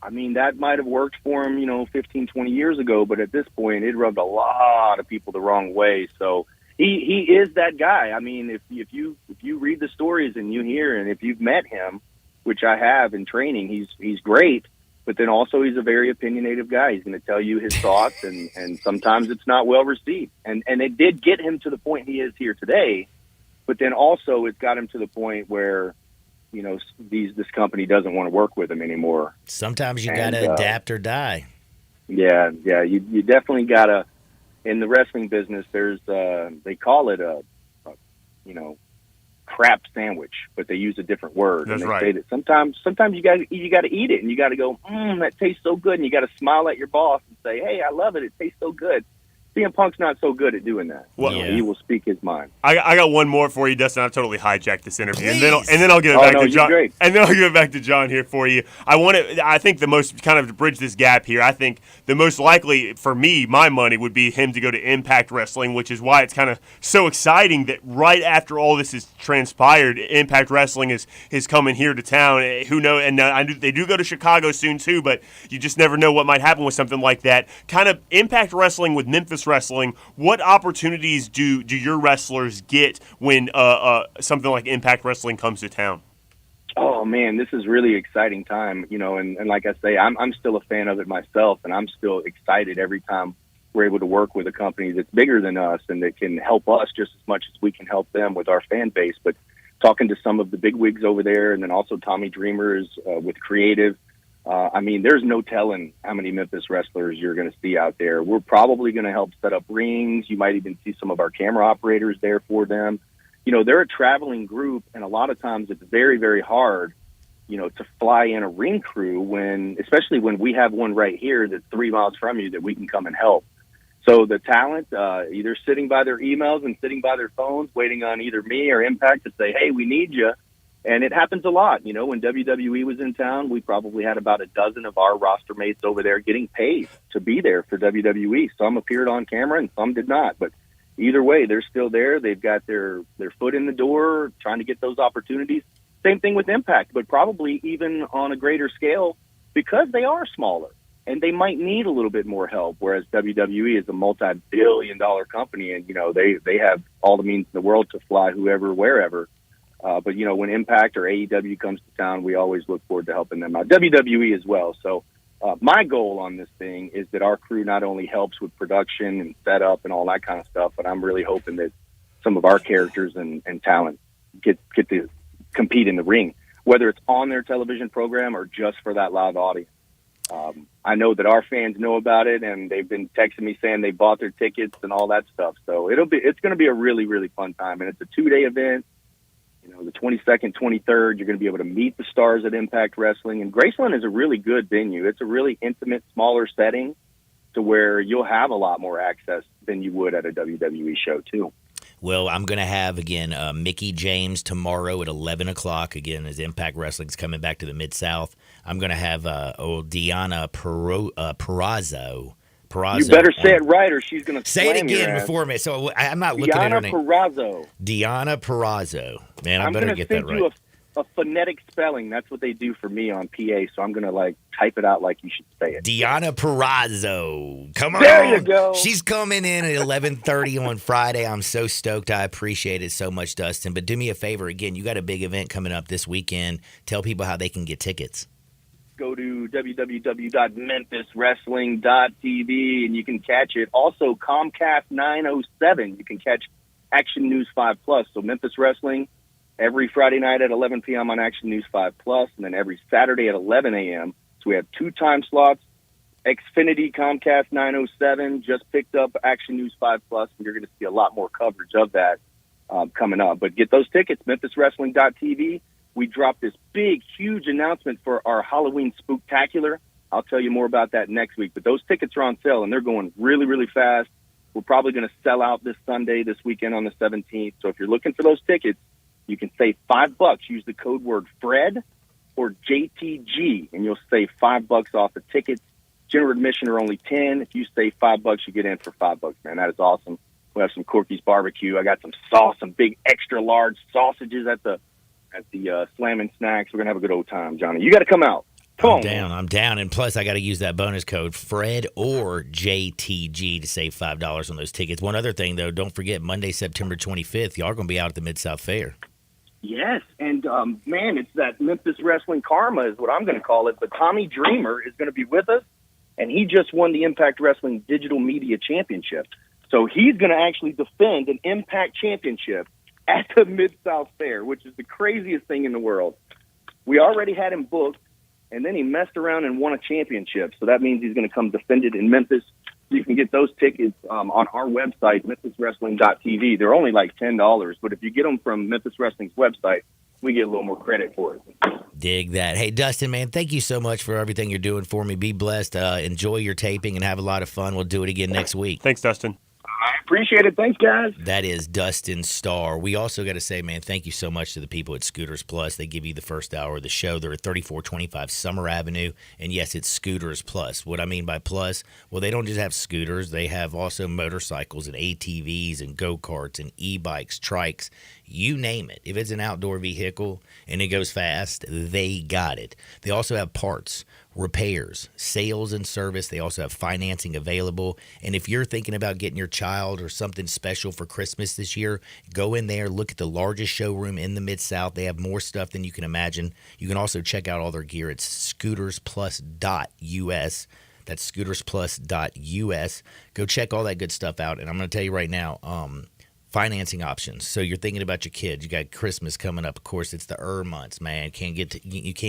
I mean, that might have worked for him, 15, 20 years ago, but at this point, it rubbed a lot of people the wrong way. So he is that guy. I mean, if you read the stories and you hear, and if you've met him, which I have in training, he's great. But then also he's a very opinionated guy. He's going to tell you his thoughts, and sometimes it's not well received. And it did get him to the point he is here today. But then also it's got him to the point where, this company doesn't want to work with him anymore. Sometimes you got to adapt or die. Yeah. You definitely got to. In the wrestling business, there's they call it a crap sandwich, but they use a different word. That's and they right. say that sometimes you got to eat it, and you got to go, that tastes so good, and you got to smile at your boss and say, hey, I love it. It tastes so good. CM Punk's not so good at doing that. Well, He will speak his mind. I got one more for you, Dustin. I've totally hijacked this interview, and Please. then I'll give it back to John. Great. And then I'll give it back to John here for you. I think the most kind of to bridge this gap here. I think the most likely for me, my money would be him to go to Impact Wrestling, which is why it's kind of so exciting that right after all this has transpired, Impact Wrestling is coming here to town. Who knows? And they do go to Chicago soon too, but you just never know what might happen with something like that. Kind of Impact Wrestling with Memphis Wrestling. What opportunities do your wrestlers get when something like Impact Wrestling comes to town? Oh man, this is really exciting time, and like I say, I'm still a fan of it myself, and I'm still excited every time we're able to work with a company that's bigger than us and that can help us just as much as we can help them with our fan base. But talking to some of the big wigs over there, and then also Tommy Dreamers with Creative. There's no telling how many Memphis wrestlers you're going to see out there. We're probably going to help set up rings. You might even see some of our camera operators there for them. They're a traveling group, and a lot of times it's very, very hard, to fly in a ring crew especially when we have one right here that's 3 miles from you that we can come and help. So the talent, either sitting by their emails and sitting by their phones, waiting on either me or Impact to say, hey, we need you. And it happens a lot. When WWE was in town, we probably had about a dozen of our roster mates over there getting paid to be there for WWE. Some appeared on camera and some did not. But either way, they're still there. They've got their foot in the door trying to get those opportunities. Same thing with Impact, but probably even on a greater scale because they are smaller and they might need a little bit more help, whereas WWE is a multi-billion-dollar company and, they have all the means in the world to fly whoever, wherever. But when Impact or AEW comes to town, we always look forward to helping them out. WWE as well. So my goal on this thing is that our crew not only helps with production and setup and all that kind of stuff, but I'm really hoping that some of our characters and talent get to compete in the ring, whether it's on their television program or just for that live audience. I know that our fans know about it, and they've been texting me saying they bought their tickets and all that stuff. So it's going to be a really, really fun time, and it's a 2-day event. The 22nd, 23rd, you're going to be able to meet the stars at Impact Wrestling. And Graceland is a really good venue. It's a really intimate, smaller setting to where you'll have a lot more access than you would at a WWE show, too. Well, I'm going to have, again, Mickie James tomorrow at 11 o'clock, again, as Impact Wrestling's coming back to the Mid-South. I'm going to have Deanna Purrazzo. You better say it right or she's going to say it again before me. So I'm not looking at her name. Deanna Purrazzo. Man, I better get that right. I'm going to send you a phonetic spelling. That's what they do for me on PA, so I'm going to type it out like you should say it. Deanna Purrazzo. Come on. There you go. She's coming in at 11:30 on Friday. I'm so stoked. I appreciate it so much, Dustin. But do me a favor again. You got a big event coming up this weekend. Tell people how they can get tickets. Go to www.memphiswrestling.tv and you can catch it. Also, Comcast 907, you can catch Action News 5 Plus. So Memphis Wrestling every Friday night at 11 p.m. on Action News 5 Plus, and then every Saturday at 11 a.m. So we have 2 time slots. Xfinity Comcast 907 just picked up Action News 5 Plus, and you're going to see a lot more coverage of that coming up. But get those tickets, memphiswrestling.tv. We dropped this big, huge announcement for our Halloween Spooktacular. I'll tell you more about that next week. But those tickets are on sale, and they're going really, really fast. We're probably going to sell out this Sunday, this weekend on the 17th. So if you're looking for those tickets, you can save $5. Use the code word FRED or JTG, and you'll save $5 off the tickets. General admission are only $10. If you stay $5, you get in for $5, man. That is awesome. We have some Corky's barbecue. I got some sauce, some big extra large sausages at the Slammin' Snacks. We're gonna have a good old time, Johnny. You got to come out. I'm down. And plus, I got to use that bonus code, Fred or JTG, to save $5 on those tickets. One other thing, though, don't forget, Monday, September 25th, y'all are going to be out at the Mid-South Fair. Yes, and, man, it's that Memphis Wrestling Karma is what I'm going to call it. But Tommy Dreamer is going to be with us, and he just won the Impact Wrestling Digital Media Championship. So he's going to actually defend an Impact Championship at the Mid-South Fair, which is the craziest thing in the world. We already had him booked. And then he messed around and won a championship. So that means he's going to come defend it in Memphis. You can get those tickets on our website, memphiswrestling.tv. They're only like $10. But if you get them from Memphis Wrestling's website, we get a little more credit for it. Dig that. Hey, Dustin, man, thank you so much for everything you're doing for me. Be blessed. Enjoy your taping and have a lot of fun. We'll do it again next week. Thanks, Dustin. I appreciate it. Thanks, guys. That is Dustin Starr. We also got to say, man, thank you so much to the people at Scooters Plus. They give you the first hour of the show. They're at 3425 Summer Avenue. And yes, it's Scooters Plus. What I mean by plus, well, they don't just have scooters. They have also motorcycles and ATVs and go-karts and e-bikes, trikes, you name it. If it's an outdoor vehicle and it goes fast, they got it. They also have parts, repairs, sales and service. They also have financing available. And if you're thinking about getting your child or something special for Christmas this year, go in there, look at the largest showroom in the Mid-South. They have more stuff than you can imagine. You can also check out all their gear. It's scootersplus.us. That's scootersplus.us. Go check all that good stuff out. And I'm going to tell you right now, financing options. So you're thinking about your kids. You got Christmas coming up. Of course, it's the months, man. You can't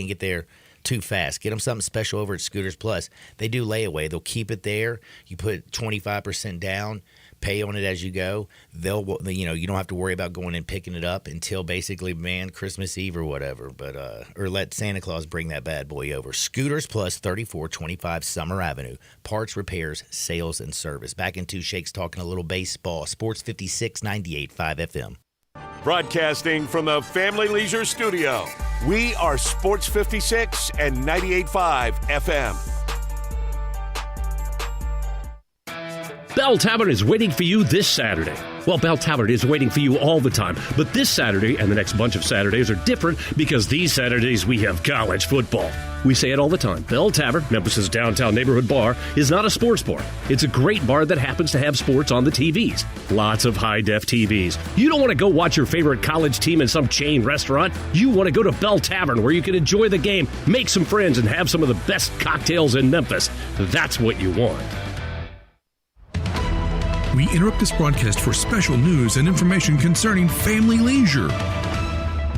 get there too fast. Get them something special over at Scooters Plus. They do layaway. They'll keep it there. You put 25% down, pay on it as you go. You don't have to worry about going and picking it up until basically, man, Christmas Eve or whatever. But or let Santa Claus bring that bad boy over. Scooters Plus, 3425 Summer Avenue. Parts, repairs, sales, and service. Back in Two Shakes talking a little baseball. Sports 56, 98.5 FM. Broadcasting from the Family Leisure Studio, we are Sports 56 and 98.5 FM. Bell Tavern is waiting for you this Saturday. Well, Bell Tavern is waiting for you all the time, but this Saturday and the next bunch of Saturdays are different because these Saturdays we have college football. We say it all the time. Bell Tavern, Memphis's downtown neighborhood bar, is not a sports bar. It's a great bar that happens to have sports on the TVs. Lots of high-def TVs. You don't want to go watch your favorite college team in some chain restaurant. You want to go to Bell Tavern where you can enjoy the game, make some friends, and have some of the best cocktails in Memphis. That's what you want. We interrupt this broadcast for special news and information concerning Family Leisure.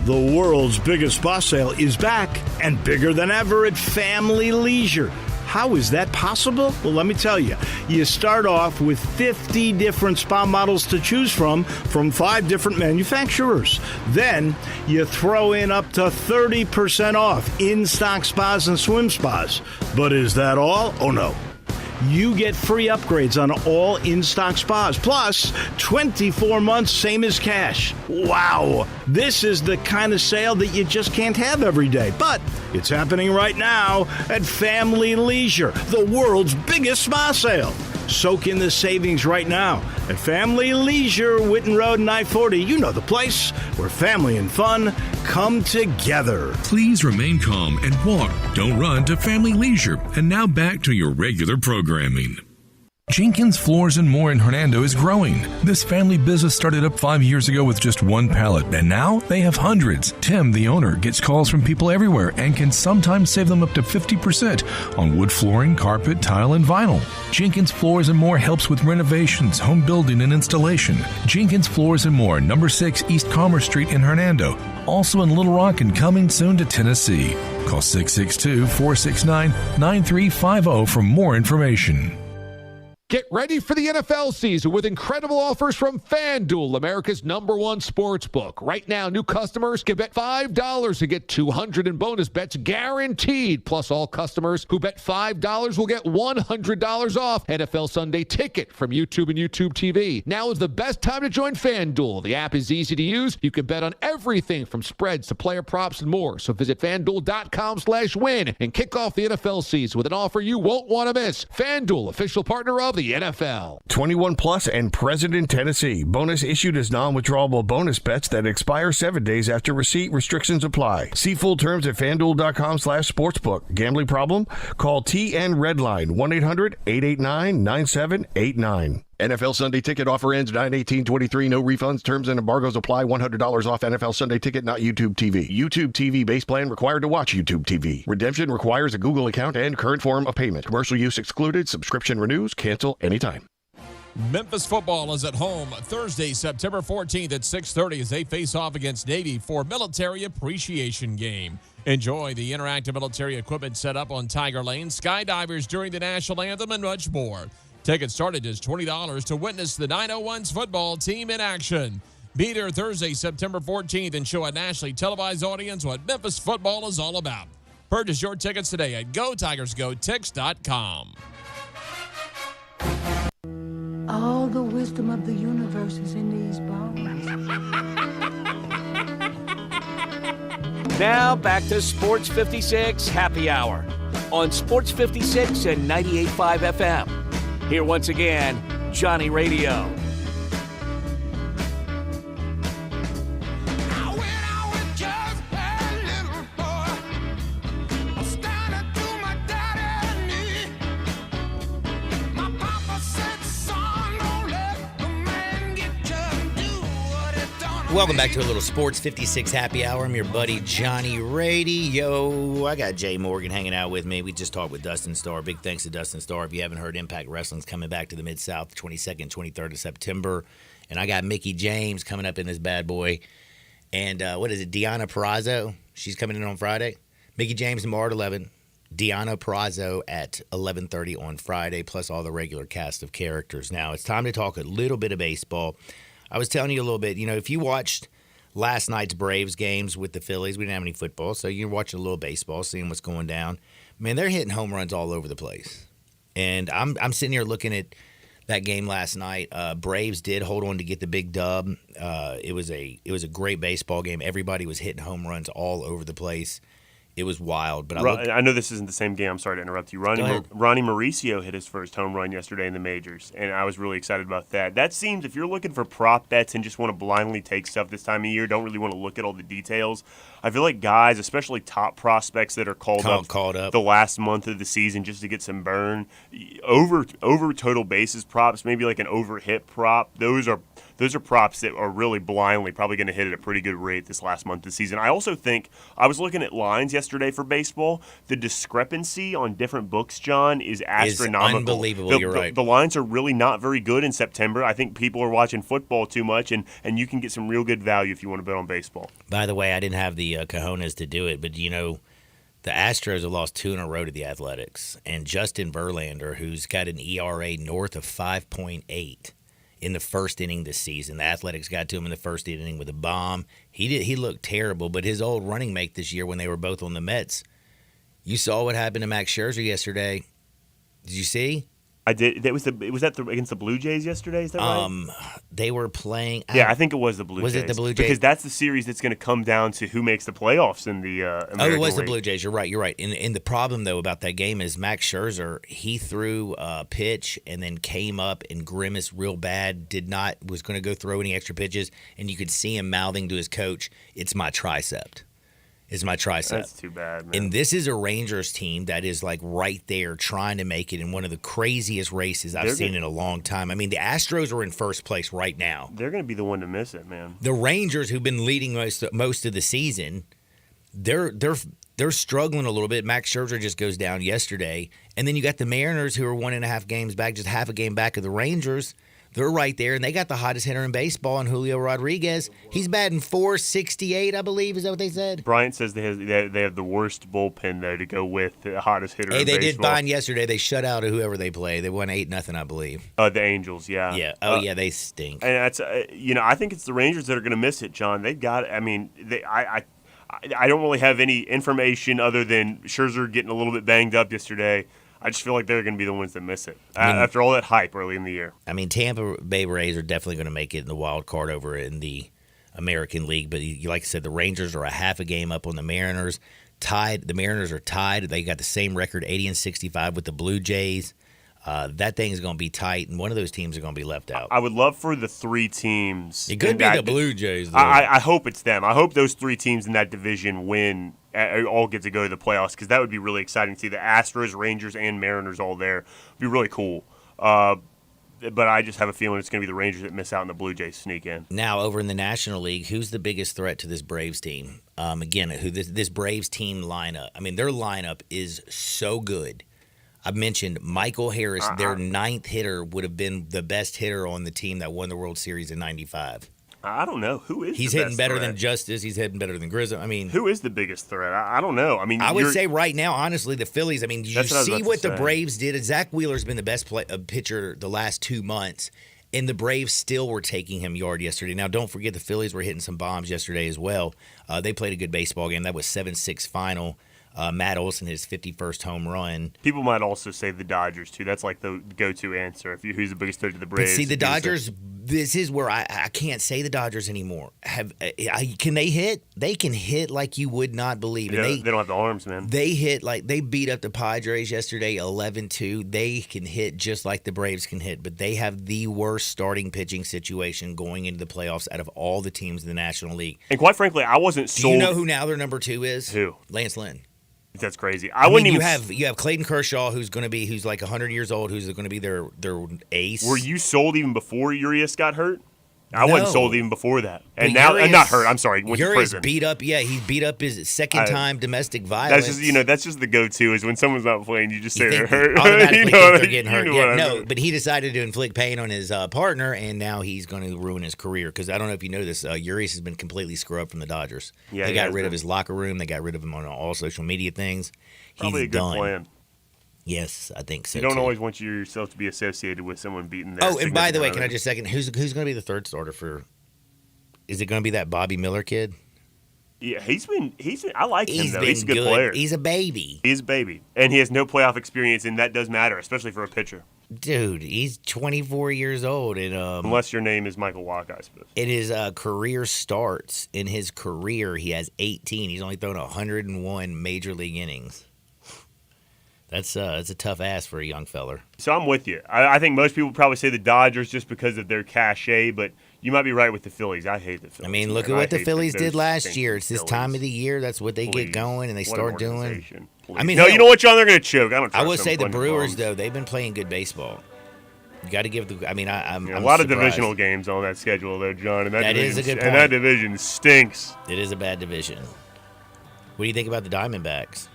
The world's biggest spa sale is back and bigger than ever at Family Leisure. How is that possible? Well, let me tell you. You start off with 50 different spa models to choose from 5 different manufacturers. Then you throw in up to 30% off in-stock spas and swim spas. But is that all? Oh, no. You get free upgrades on all in-stock spas, plus 24 months, same as cash. Wow! This is the kind of sale that you just can't have every day, but it's happening right now at Family Leisure, the world's biggest spa sale. Soak in the savings right now at Family Leisure, Witten Road and I-40. You know the place where family and fun come together. Please remain calm and walk. Don't run to Family Leisure. And now back to your regular programming. Jenkins Floors and More in Hernando is growing. This family business started up 5 years ago with just one pallet, and now they have hundreds. Tim, the owner, gets calls from people everywhere and can sometimes save them up to 50% on wood flooring, carpet, tile, and vinyl. Jenkins Floors and More helps with renovations, home building, and installation. Jenkins Floors and More, number 6 East Commerce Street in Hernando. Also in Little Rock and coming soon to Tennessee. Call 662-469-9350 for more information. Get ready for the NFL season with incredible offers from FanDuel, America's #1 sports book. Right now, new customers can bet $5 and get $200 in bonus bets guaranteed. Plus, all customers who bet $5 will get $100 off NFL Sunday Ticket from YouTube and YouTube TV. Now is the best time to join FanDuel. The app is easy to use. You can bet on everything from spreads to player props and more. So visit FanDuel.com/win and kick off the NFL season with an offer you won't want to miss. FanDuel, official partner of the NFL. 21 plus and present in Tennessee. Bonus issued as non-withdrawable bonus bets that expire 7 days after receipt. Restrictions apply. See full terms at FanDuel.com/sportsbook. Gambling problem? Call TN Redline 1-800-889-9789. NFL Sunday Ticket offer ends 9/18/23. No refunds. Terms and embargoes apply. $100 off NFL Sunday Ticket, not YouTube TV. YouTube TV base plan required to watch YouTube TV. Redemption requires a Google account and current form of payment. Commercial use excluded. Subscription renews. Cancel anytime. Memphis football is at home Thursday, September 14th at 6:30 as they face off against Navy for Military Appreciation Game. Enjoy the interactive military equipment set up on Tiger Lane, skydivers during the national anthem, and much more. Tickets started as $20 to witness the 901's football team in action. Be there Thursday, September 14th, and show a nationally televised audience what Memphis football is all about. Purchase your tickets today at GoTigersGoTix.com. All the wisdom of the universe is in these bones. Now back to Sports 56 Happy Hour on Sports 56 and 98.5 FM. Here once again, Johnny Radio. Welcome back to a little Sports 56 Happy Hour. I'm your buddy Johnny Radio. I got Jay Morgan hanging out with me. We just talked with Dustin Starr. Big thanks to Dustin Starr. If you haven't heard, Impact Wrestling's coming back to the Mid-South 22nd, 23rd of September. And I got Mickie James coming up in this bad boy. And what is it, Deonna Purrazzo? She's coming in on Friday. Mickie James tomorrow at 11. Deonna Purrazzo at 11:30 on Friday, plus all the regular cast of characters. Now, it's time to talk a little bit of baseball. I was telling you a little bit, if you watched last night's Braves games with the Phillies, we didn't have any football, so you're watching a little baseball, seeing what's going down. Man, they're hitting home runs all over the place. And I'm sitting here looking at that game last night. Braves did hold on to get the big dub. It was a great baseball game. Everybody was hitting home runs all over the place. It was wild. But I know this isn't the same game. I'm sorry to interrupt you. Ronnie Mauricio hit his first home run yesterday in the majors, and I was really excited about that. That seems, if you're looking for prop bets and just want to blindly take stuff this time of year, don't really want to look at all the details, I feel like guys, especially top prospects that are called up the last month of the season just to get some burn, over total bases props, maybe like an over hit prop, those are props that are really blindly probably going to hit at a pretty good rate this last month of the season. I also think, I was looking at lines yesterday for baseball, the discrepancy on different books, John, is astronomical. It's unbelievable, you're right. The lines are really not very good in September. I think people are watching football too much, and you can get some real good value if you want to bet on baseball. By the way, I didn't have the cojones to do it, but the Astros have lost 2 in a row to the Athletics, and Justin Verlander, who's got an ERA north of 5.8 in the first inning this season. The Athletics got to him in the first inning with a bomb. He looked terrible, but his old running mate this year when they were both on the Mets, you saw what happened to Max Scherzer yesterday. Did you see? I did. Was that against the Blue Jays yesterday? Is that right? They were playing. I think it was the Blue Jays. Was it the Blue Jays? Because that's the series that's going to come down to who makes the playoffs in the American it was League. the Blue Jays. You're right. And the problem, though, about that game is Max Scherzer, he threw a pitch and then came up and grimaced real bad, was going to go throw any extra pitches, and you could see him mouthing to his coach, "It's my tricep. It's my tricep." That's too bad, man. And this is a Rangers team that is like right there trying to make it in one of the craziest races I've seen in a long time. I mean, the Astros are in first place right now. They're going to be the one to miss it, man. The Rangers, who've been leading most of the season, they're struggling a little bit. Max Scherzer just goes down yesterday. And then you got the Mariners, who are 1.5 games back, just half a game back of the Rangers. they're right there, and they got the hottest hitter in baseball in Julio Rodriguez. He's batting .468, I believe. Is that what they said? Bryant says they have the worst bullpen, though, to go with the hottest hitter in Hey, they baseball. did fine yesterday. They shut out whoever they play. They won 8-0, I believe. The Angels, yeah. Yeah. Oh, yeah, they stink. And that's I think it's the Rangers that are going to miss it, John. They've got. I mean, I don't really have any information other than Scherzer getting a little bit banged up yesterday. I just feel like they're going to be the ones that miss it after all that hype early in the year. I mean, Tampa Bay Rays are definitely going to make it in the wild card over in the American League. But like I said, the Rangers are a half a game up on the Mariners. Tied. The Mariners are tied. They got the same record, 80-65, with the Blue Jays. That thing is going to be tight, and one of those teams are going to be left out. I would love for the three teams. It could be the Blue Jays, though. I hope it's them. I hope those three teams in that division win, all get to go to the playoffs, because that would be really exciting to see the Astros, Rangers, and Mariners all there. It would be really cool. But I just have a feeling it's going to be the Rangers that miss out and the Blue Jays sneak in. Now, over in the National League, who's the biggest threat to this Braves team? Again, this Braves team lineup. I mean, their lineup is so good. I mentioned Michael Harris, their ninth hitter, would have been the best hitter on the team that won the World Series in '95. I don't know. Who is He's the hitting best better threat? than Justice. He's hitting better than Grissom. I mean, who is the biggest threat? I don't know. I mean, I would say right now, honestly, the Phillies. I mean, did you see what the Braves did? Zach Wheeler's been the best pitcher the last 2 months, and the Braves still were taking him yard yesterday. Now, don't forget the Phillies were hitting some bombs yesterday as well. They played a good baseball game. That was 7-6 final. Matt Olson, his 51st home run. People might also say the Dodgers, too. That's like the go-to answer. Who's the biggest threat to the Braves? But see, the Dodgers, this is where I can't say the Dodgers anymore. Can they hit? They can hit like you would not believe. Yeah, they don't have the arms, man. They hit like they beat up the Padres yesterday 11-2. They can hit just like the Braves can hit, but they have the worst starting pitching situation going into the playoffs out of all the teams in the National League. And quite frankly, I wasn't sold. Do you know who now their number 2 is? Who? Lance Lynn. That's crazy. I wouldn't even. You have Clayton Kershaw, who's like 100 years old, who's going to be their ace. Were you sold even before Urias got hurt? I wasn't sold even before that. And But now, Urias- not hurt. I'm sorry. Went to Urias prison. beat up. Yeah, he beat up his second-time domestic violence. That's just that's just the go-to is when someone's not playing, you just say they're hurt. Automatically You think know, they're getting hurt. you know Yeah, what I no, mean. but he decided to inflict pain on his partner, and now he's going to ruin his career. Because I don't know if you know this, Urias has been completely scrubbed from the Dodgers. Yeah, they he got has rid of been. his locker room. They got rid of him on all social media things. Probably He's a good done. plan. Yes, I think so. You don't too. always want yourself to be associated with someone beating their Oh, and by the way, significant can I other. just second? Who's going to be the third starter for? Is it going to be that Bobby Miller kid? Yeah, I like him, though. been He's a good player. He's a baby. He's a baby. And he has no playoff experience, and that does matter, especially for a pitcher. Dude, he's 24 years old, and Unless your name is Michael Wack, I suppose. in his career starts, in his career, he has 18. He's only thrown 101 major league innings. That's a tough ask for a young feller. So I'm with you. I think most people probably say the Dodgers just because of their cachet, but you might be right with the Phillies. I hate the Phillies. I mean, look man. at what I the hate Phillies those did last stinking year. It's this Phillies. time of the year. That's what they Please. get going, and they What an start doing. organization. I mean, no, hell, you know what, John? They're going to choke. I don't. I Trust would them say the bunch of Brewers, bums. though, they've been playing good baseball. You got to give the. I mean, I'm a lot of surprised. divisional games on that schedule, there, John. And That is a good And that point. division stinks. It is a bad division. What do you think about the Diamondbacks?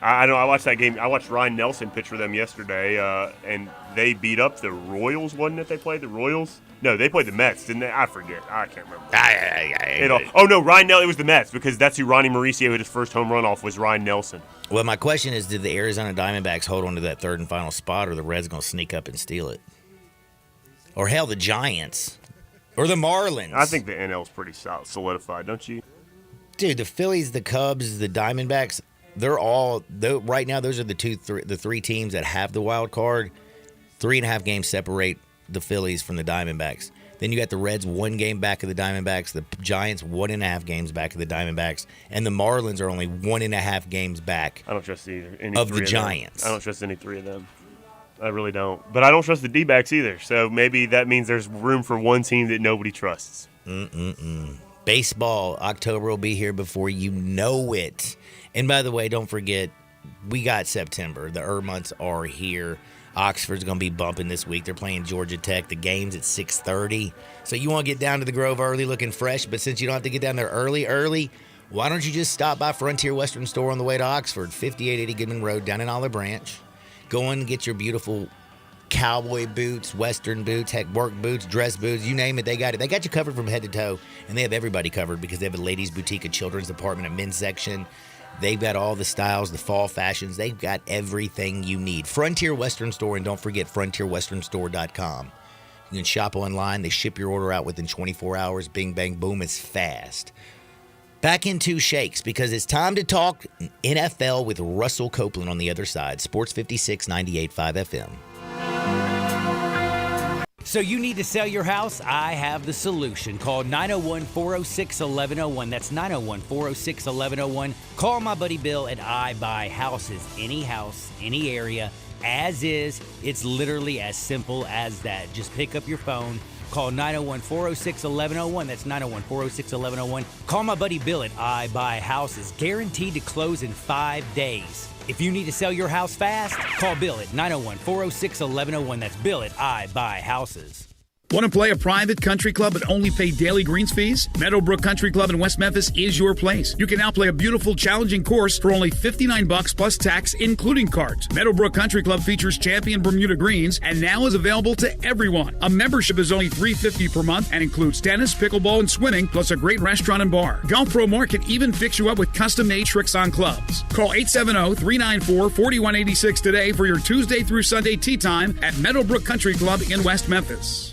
I know. I watched that game. I watched Ryan Nelson pitch for them yesterday, and they beat up the Royals. Wasn't it? They played the Royals. No, they played the Mets, didn't they? I forget. I can't remember. Oh no, Ryan Nelson. It was the Mets because that's who Ronnie Mauricio hit his first home run off was Ryan Nelson. Well, my question is, did the Arizona Diamondbacks hold on to that third and final spot, or the Reds going to sneak up and steal it? Or hell, the Giants. Or the Marlins. I think the NL's pretty solidified, don't you? Dude, the Phillies, the Cubs, the Diamondbacks, right now, those are the three teams that have the wild card. 3.5 games separate the Phillies from the Diamondbacks. Then you got the Reds 1 game back of the Diamondbacks, the Giants 1.5 games back of the Diamondbacks, and the Marlins are only 1.5 games back. I don't trust any of three the Giants. Them. I don't trust any three of them. I really don't. But I don't trust the D-backs either. So maybe that means there's room for one team that nobody trusts. Baseball, October will be here before you know it. And by the way, don't forget, we got September. The months are here. Oxford's going to be bumping this week. They're playing Georgia Tech. The game's at 6:30. So you want to get down to the Grove early looking fresh, but since you don't have to get down there early, why don't you just stop by Frontier Western Store on the way to Oxford, 5880 Goodman Road down in Olive Branch. Go in and get your beautiful cowboy boots, western boots, heck, work boots, dress boots, you name it, they got it. They got you covered from head to toe, and they have everybody covered because they have a ladies' boutique, a children's department, a men's section. They've got all the styles, the fall fashions. They've got everything you need. Frontier Western Store, and don't forget frontierwesternstore.com. You can shop online. They ship your order out within 24 hours. Bing, bang, boom. It's fast. Back into shakes because it's time to talk NFL with Russell Copeland on the other side. Sports 56, 98.5 FM. So you need to sell your house? I have the solution. Call 901-406-1101. That's 901-406-1101. Call my buddy Bill at I Buy Houses. Any house, any area, as is. It's literally as simple as that. Just pick up your phone. Call 901-406-1101. That's 901-406-1101. Call my buddy Bill at I Buy Houses. Guaranteed to close in 5 days. If you need to sell your house fast, call Bill at 901-406-1101. That's Bill at I Buy Houses. Want to play a private country club but only pay daily greens fees? Meadowbrook Country Club in West Memphis is your place. You can now play a beautiful, challenging course for only $59 plus tax, including cards. Meadowbrook Country Club features champion Bermuda greens and now is available to everyone. A membership is only $350 per month and includes tennis, pickleball, and swimming, plus a great restaurant and bar. Golf Pro Mark can even fix you up with custom-made tricks on clubs. Call 870-394-4186 today for your Tuesday through Sunday tee time at Meadowbrook Country Club in West Memphis.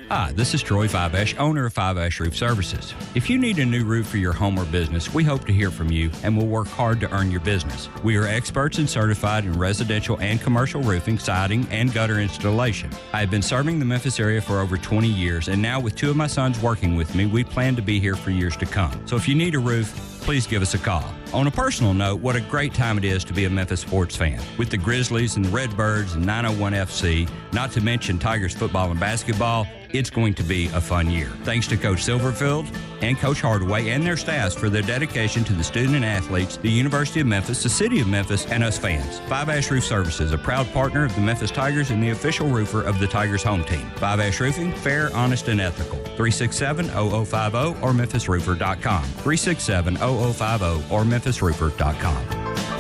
Hi, this is Troy Fiveash, owner of Fiveash Roof Services. If you need a new roof for your home or business, we hope to hear from you and will work hard to earn your business. We are experts and certified in residential and commercial roofing, siding, and gutter installation. I have been serving the Memphis area for over 20 years, and now with two of my sons working with me, we plan to be here for years to come. So if you need a roof, please give us a call. On a personal note, what a great time it is to be a Memphis sports fan. With the Grizzlies and the Redbirds and 901 FC, not to mention Tigers football and basketball, it's going to be a fun year. Thanks to Coach Silverfield and Coach Hardaway and their staffs for their dedication to the student and athletes, the University of Memphis, the City of Memphis, and us fans. Five Ash Roof Services, a proud partner of the Memphis Tigers and the official roofer of the Tigers home team. Five Ash Roofing, fair, honest, and ethical. 367-0050 or memphisroofer.com. 367-0050 or memphisroofer.com.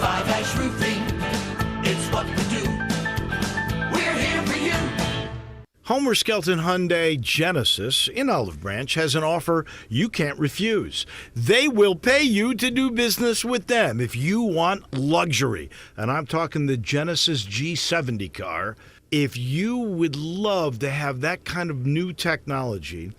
Five Ash Roofing, it's what we do. We're here for you. Homer Skelton Hyundai Genesis in Olive Branch has an offer you can't refuse. They will pay you to do business with them if you want luxury. And I'm talking the Genesis G70 car. If you would love to have that kind of new technology,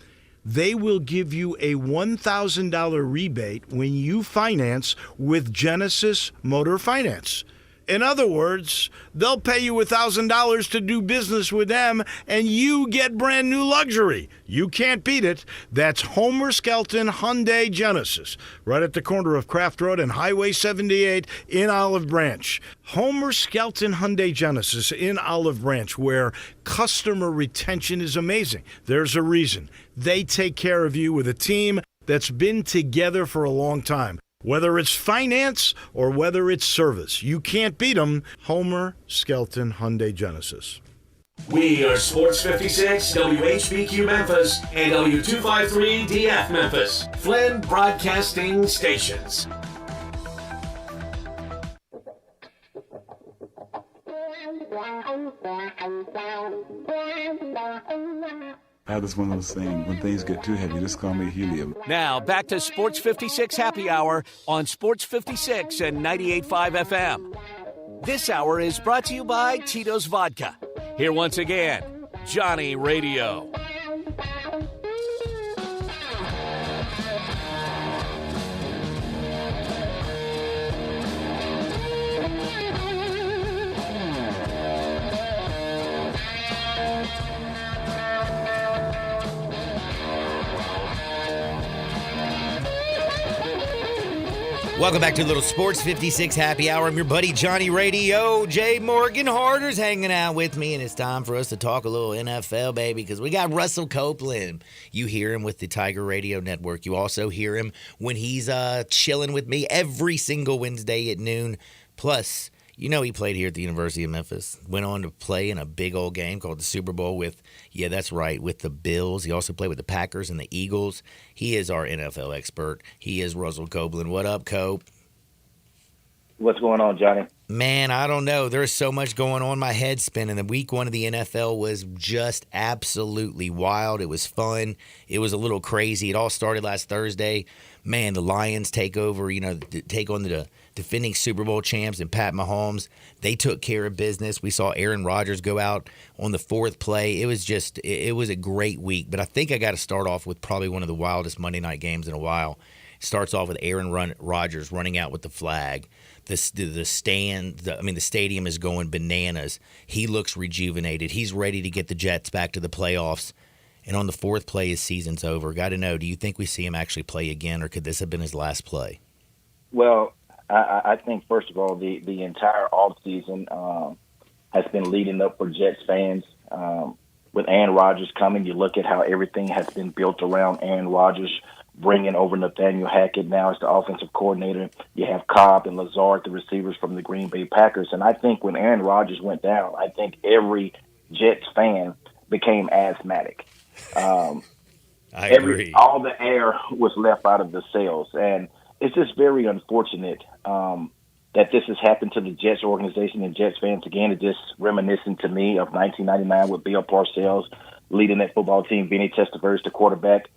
they will give you a $1,000 rebate when you finance with Genesis Motor Finance. In other words, they'll pay you $1,000 to do business with them, and you get brand new luxury. You can't beat it. That's Homer Skelton Hyundai Genesis, right at the corner of Craft Road and Highway 78 in Olive Branch. Homer Skelton Hyundai Genesis in Olive Branch, where customer retention is amazing. There's a reason. They take care of you with a team that's been together for a long time. Whether it's finance or whether it's service, you can't beat them. Homer Skelton Hyundai Genesis. We are Sports 56, WHBQ Memphis, and W253DF Memphis, Flynn Broadcasting Stations. That's one of those things. When things get too heavy, just call me helium. Now, back to Sports 56 Happy Hour on Sports 56 and 98.5 FM. This hour is brought to you by Tito's Vodka. Here once again, Johnny Radio. Welcome back to Little Sports 56 Happy Hour. I'm your buddy Johnny Radio. Jay Morgan Harder's hanging out with me, and it's time for us to talk a little NFL, baby, because we got Russell Copeland. You hear him with the Tiger Radio Network. You also hear him when he's chilling with me every single Wednesday at noon. Plus, you know he played here at the University of Memphis. Went on to play in a big old game called the Super Bowl with, yeah, that's right, with the Bills. He also played with the Packers and the Eagles. He is our NFL expert. He is Russell Copeland. What up, Cope? What's going on, Johnny? Man, I don't know. There's so much going on. My head's spinning. The week one of the NFL was just absolutely wild. It was fun. It was a little crazy. It all started last Thursday. Man, the Lions take over, take on the defending Super Bowl champs and Pat Mahomes. They took care of business. We saw Aaron Rodgers go out on the fourth play. It was a great week. But I think I got to start off with probably one of the wildest Monday night games in a while. It starts off with Aaron Rodgers running out with the flag. The stadium is going bananas. He looks rejuvenated. He's ready to get the Jets back to the playoffs. And on the fourth play, his season's over. Got to know, do you think we see him actually play again, or could this have been his last play? Well, I think, first of all, the entire offseason has been leading up for Jets fans. With Aaron Rodgers coming, you look at how everything has been built around Aaron Rodgers, bringing over Nathaniel Hackett now as the offensive coordinator. You have Cobb and Lazard, the receivers from the Green Bay Packers. And I think when Aaron Rodgers went down, I think every Jets fan became asthmatic. I agree. All the air was left out of the sails. And it's just very unfortunate that this has happened to the Jets organization and Jets fans. Again, it's just reminiscent to me of 1999 with Bill Parcells leading that football team. Vinny Testaverde, the quarterback.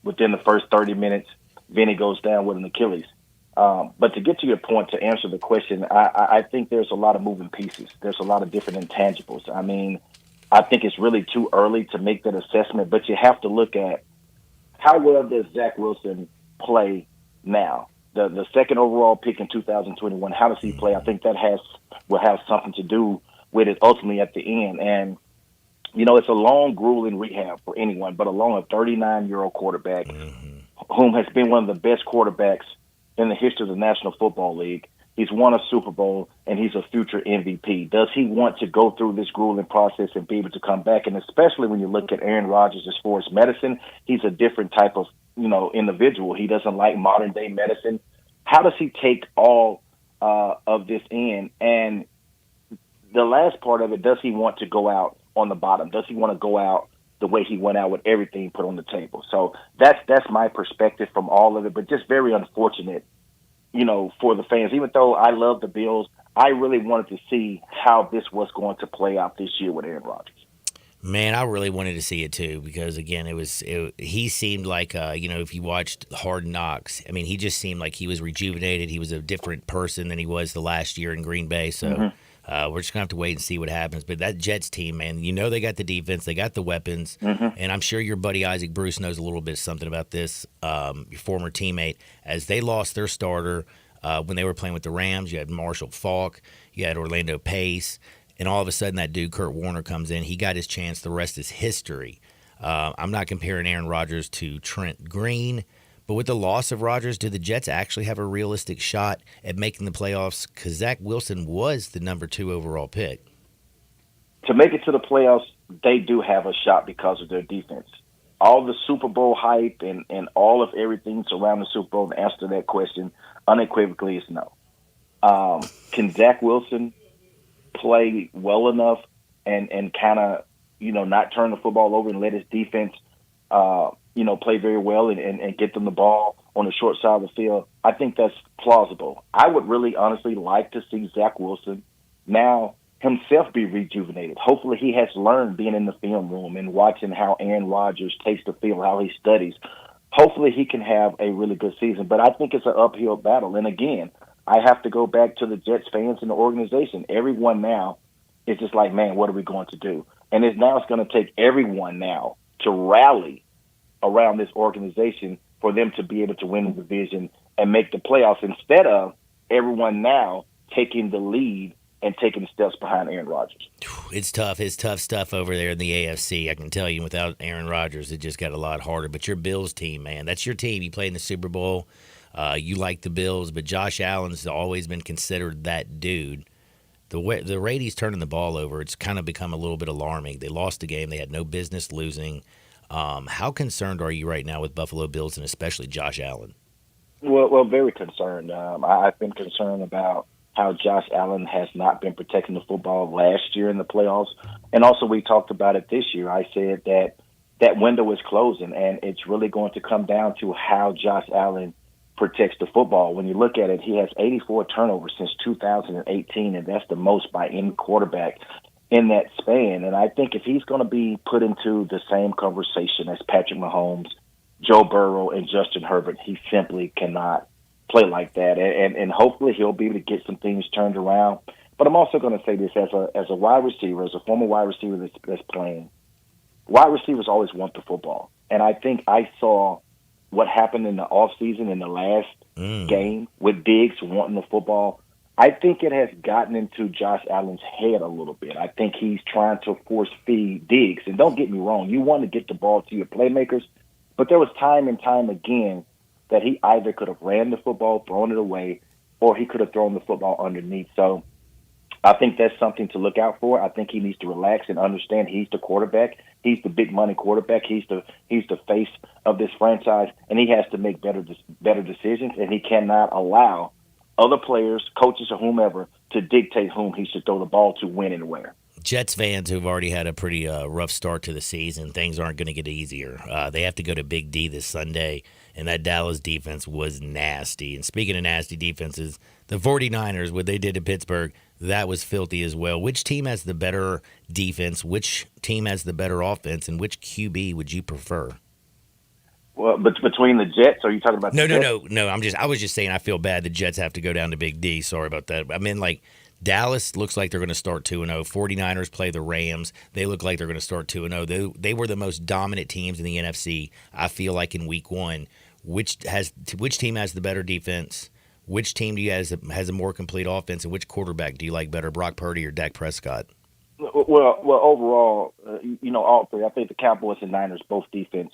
Within the first 30 minutes, Vinny goes down with an Achilles. But to get to your point, to answer the question, I think there's a lot of moving pieces. There's a lot of different intangibles. I mean, I think it's really too early to make that assessment, but you have to look at how well does Zach Wilson play now? The second overall pick in 2021, how does he play? I think that will have something to do with it ultimately at the end. And it's a long, grueling rehab for anyone, but along a 39-year-old quarterback whom has been one of the best quarterbacks in the history of the National Football League. He's won a Super Bowl, and he's a future MVP. Does he want to go through this grueling process and be able to come back? And especially when you look at Aaron Rodgers as far as medicine, he's a different type of individual. He doesn't like modern-day medicine. How does he take all of this in? And the last part of it, does he want to go out on the bottom? Does he want to go out the way he went out with everything put on the table? So that's my perspective from all of it, but just very unfortunate, for the fans. Even though I love the Bills, I really wanted to see how this was going to play out this year with Aaron Rodgers. Man, I really wanted to see it too because, again, he seemed like, if you watched Hard Knocks, I mean, he just seemed like he was rejuvenated. He was a different person than he was the last year in Green Bay. So we're just going to have to wait and see what happens. But that Jets team, man, they got the defense, they got the weapons, and I'm sure your buddy Isaac Bruce knows a little bit something about this, your former teammate, as they lost their starter when they were playing with the Rams. You had Marshall Faulk, you had Orlando Pace, and all of a sudden that dude, Kurt Warner, comes in. He got his chance. The rest is history. I'm not comparing Aaron Rodgers to Trent Green, but with the loss of Rodgers, do the Jets actually have a realistic shot at making the playoffs? Because Zach Wilson was the number 2 overall pick. To make it to the playoffs, they do have a shot because of their defense. All the Super Bowl hype and all of everything surrounding the Super Bowl, the answer to that question unequivocally is no. Can Zach Wilson play well enough and kind of, not turn the football over and let his defense play very well and get them the ball on the short side of the field? I think that's plausible. I would really honestly like to see Zach Wilson now himself be rejuvenated. Hopefully he has learned being in the film room and watching how Aaron Rodgers takes the field, how he studies. Hopefully he can have a really good season. But I think it's an uphill battle. And again, I have to go back to the Jets fans and the organization. Everyone now is just like, man, what are we going to do? And it's going to take everyone now to rally around this organization for them to be able to win the division and make the playoffs instead of everyone now taking the lead and taking steps behind Aaron Rodgers. It's tough. It's tough stuff over there in the AFC. I can tell you, without Aaron Rodgers, it just got a lot harder. But your Bills team, man, that's your team. You played in the Super Bowl. You like the Bills, but Josh Allen's always been considered that dude. The rate he's turning the ball over, it's kind of become a little bit alarming. They lost the game they had no business losing. How concerned are you right now with Buffalo Bills and especially Josh Allen? Well, very concerned. I've been concerned about how Josh Allen has not been protecting the football last year in the playoffs. And also we talked about it this year. I said that window is closing, and it's really going to come down to how Josh Allen protects the football. When you look at it, he has 84 turnovers since 2018, and that's the most by any quarterback in that span. And I think if he's going to be put into the same conversation as Patrick Mahomes, Joe Burrow, and Justin Herbert, he simply cannot play like that. And hopefully he'll be able to get some things turned around. But I'm also going to say this as a wide receiver, as a former wide receiver that's playing, wide receivers always want the football. And I think I saw what happened in the offseason in the last game with Diggs wanting the football. I think it has gotten into Josh Allen's head a little bit. I think he's trying to force feed Diggs. And don't get me wrong, you want to get the ball to your playmakers, but there was time and time again that he either could have ran the football, thrown it away, or he could have thrown the football underneath. So I think that's something to look out for. I think he needs to relax and understand he's the quarterback. He's the big money quarterback. He's the face of this franchise, and he has to make better decisions, and he cannot allow other players, coaches, or whomever to dictate whom he should throw the ball to, when and where. Jets fans who've already had a pretty rough start to the season, things aren't going to get easier. They have to go to Big D this Sunday, and that Dallas defense was nasty. And speaking of nasty defenses, the 49ers, what they did to Pittsburgh, that was filthy as well. Which team has the better defense? Which team has the better offense? And which QB would you prefer? Well, but between the Jets, are you talking about No. I was just saying I feel bad the Jets have to go down to Big D. Sorry about that. I mean, like, Dallas looks like they're going to start 2-0. 49ers play the Rams. They look like they're going to start 2-0. They were the most dominant teams in the NFC, I feel like, in week one. Which team has the better defense? Which team do you has a more complete offense? And which quarterback do you like better, Brock Purdy or Dak Prescott? Well, overall, all three. I think the Cowboys and Niners, both defense,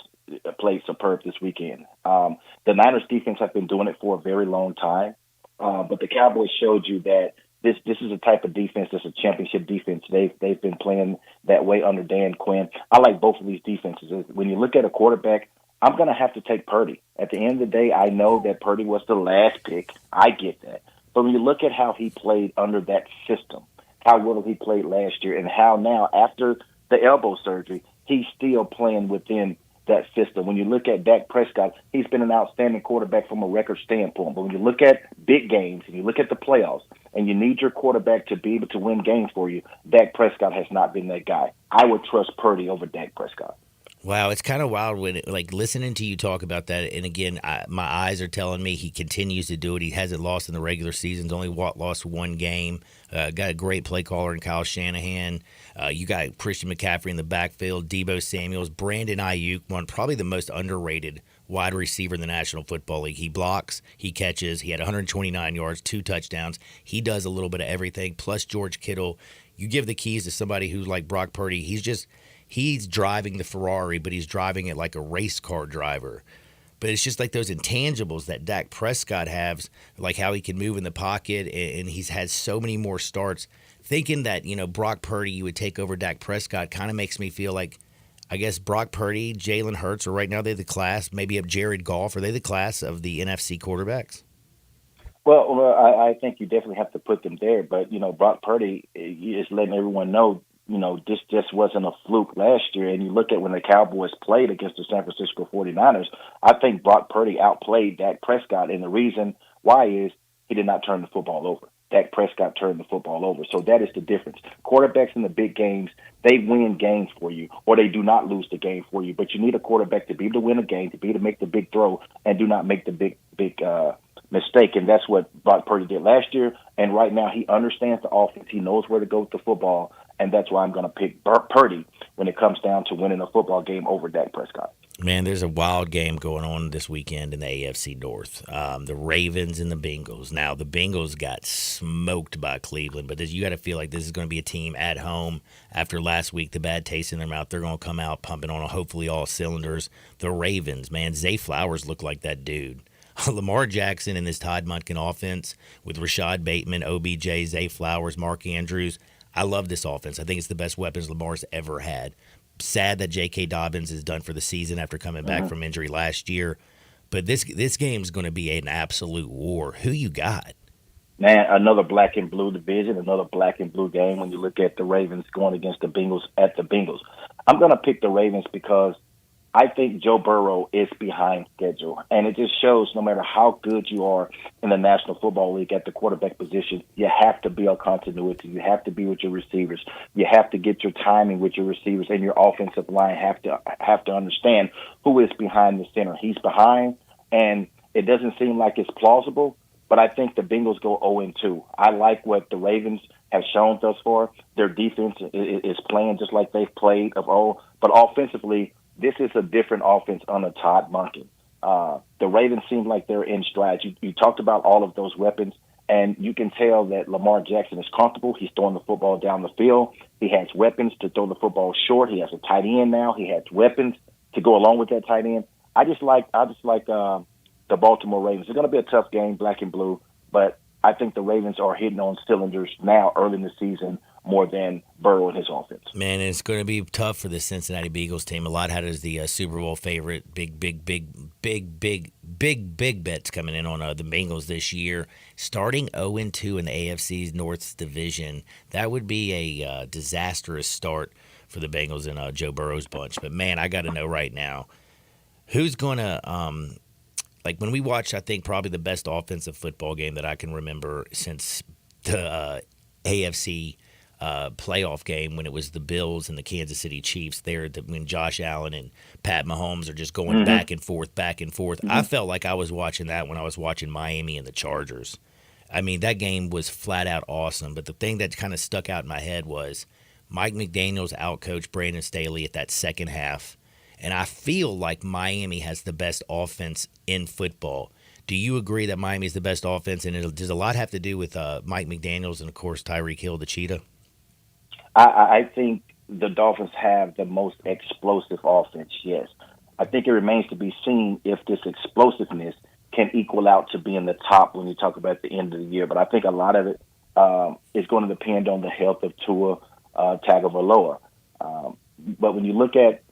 played superb this weekend. The Niners defense have been doing it for a very long time, but the Cowboys showed you that this is a type of defense that's a championship defense. They've been playing that way under Dan Quinn. I like both of these defenses. When you look at a quarterback, I'm going to have to take Purdy. At the end of the day, I know that Purdy was the last pick. I get that. But when you look at how he played under that system, how well he played last year, and how now, after the elbow surgery, he's still playing within that system. When you look at Dak Prescott, he's been an outstanding quarterback from a record standpoint. But when you look at big games and you look at the playoffs and you need your quarterback to be able to win games for you, Dak Prescott has not been that guy. I would trust Purdy over Dak Prescott. Wow, it's kind of wild when, listening to you talk about that. And again, my eyes are telling me he continues to do it. He hasn't lost in the regular season. He's only lost one game. Got a great play caller in Kyle Shanahan. You got Christian McCaffrey in the backfield, Deebo Samuels, Brandon Ayuk, probably the most underrated wide receiver in the National Football League. He blocks, he catches. He had 129 yards, 2 touchdowns. He does a little bit of everything. Plus George Kittle. You give the keys to somebody who's like Brock Purdy. He's driving the Ferrari, but he's driving it like a race car driver. But it's just like those intangibles that Dak Prescott has, like how he can move in the pocket, and he's had so many more starts. Thinking that, Brock Purdy, you would take over Dak Prescott kind of makes me feel like, I guess Brock Purdy, Jalen Hurts, or right now they're the class, maybe up Jared Goff, are they the class of the NFC quarterbacks? Well, I think you definitely have to put them there. But, Brock Purdy is letting everyone know, this just wasn't a fluke last year. And you look at when the Cowboys played against the San Francisco 49ers, I think Brock Purdy outplayed Dak Prescott. And the reason why is he did not turn the football over. Dak Prescott turned the football over. So that is the difference. Quarterbacks in the big games, they win games for you, or they do not lose the game for you. But you need a quarterback to be able to win a game, to be able to make the big throw, and do not make the big mistake. And that's what Brock Purdy did last year. And right now he understands the offense. He knows where to go with the football. And that's why I'm going to pick Purdy when it comes down to winning a football game over Dak Prescott. Man, there's a wild game going on this weekend in the AFC North. The Ravens and the Bengals. Now, the Bengals got smoked by Cleveland, but you got to feel like this is going to be a team at home. After last week, the bad taste in their mouth, they're going to come out pumping on hopefully all cylinders. The Ravens, man, Zay Flowers looked like that dude. Lamar Jackson and this Todd Monken offense with Rashad Bateman, OBJ, Zay Flowers, Mark Andrews. I love this offense. I think it's the best weapons Lamar's ever had. Sad that J.K. Dobbins is done for the season after coming back from injury last year. But this game's going to be an absolute war. Who you got? Man, another black and blue division, another black and blue game when you look at the Ravens going against the Bengals at the Bengals. I'm going to pick the Ravens because I think Joe Burrow is behind schedule. And it just shows no matter how good you are in the National Football League at the quarterback position, you have to be on continuity. You have to be with your receivers. You have to get your timing with your receivers, and your offensive line have to understand who is behind the center. He's behind, and it doesn't seem like it's plausible, but I think the Bengals go 0-2. I like what the Ravens have shown thus far. Their defense is playing just like they've played of old, but offensively, this is a different offense under Todd Monken. The Ravens seem like they're in stride. You talked about all of those weapons, and you can tell that Lamar Jackson is comfortable. He's throwing the football down the field. He has weapons to throw the football short. He has a tight end now. He has weapons to go along with that tight end. I just like the Baltimore Ravens. It's going to be a tough game, black and blue, but I think the Ravens are hitting on cylinders now early in the season more than Burrow and his offense. Man, it's going to be tough for the Cincinnati Bengals team. A lot had it as the Super Bowl favorite. Big bets coming in on the Bengals this year. Starting 0-2 in the AFC's North Division, that would be a disastrous start for the Bengals and Joe Burrow's bunch. But, man, I got to know right now, who's going to like when we watched, I think, probably the best offensive football game that I can remember since the AFC playoff game when it was the Bills and the Kansas City Chiefs there when Josh Allen and Pat Mahomes are just going back and forth. I felt like I was watching that when I was watching Miami and the Chargers. I mean, that game was flat out awesome, but the thing that kind of stuck out in my head was Mike McDaniels outcoached Brandon Staley at that second half, and I feel like Miami has the best offense in football. Do you agree that Miami is the best offense, and does a lot have to do with Mike McDaniels and, of course, Tyreek Hill, the Cheetah? I think the Dolphins have the most explosive offense, yes. I think it remains to be seen if this explosiveness can equal out to being the top when you talk about the end of the year. But I think a lot of it is going to depend on the health of Tua Tagovailoa. But when you look at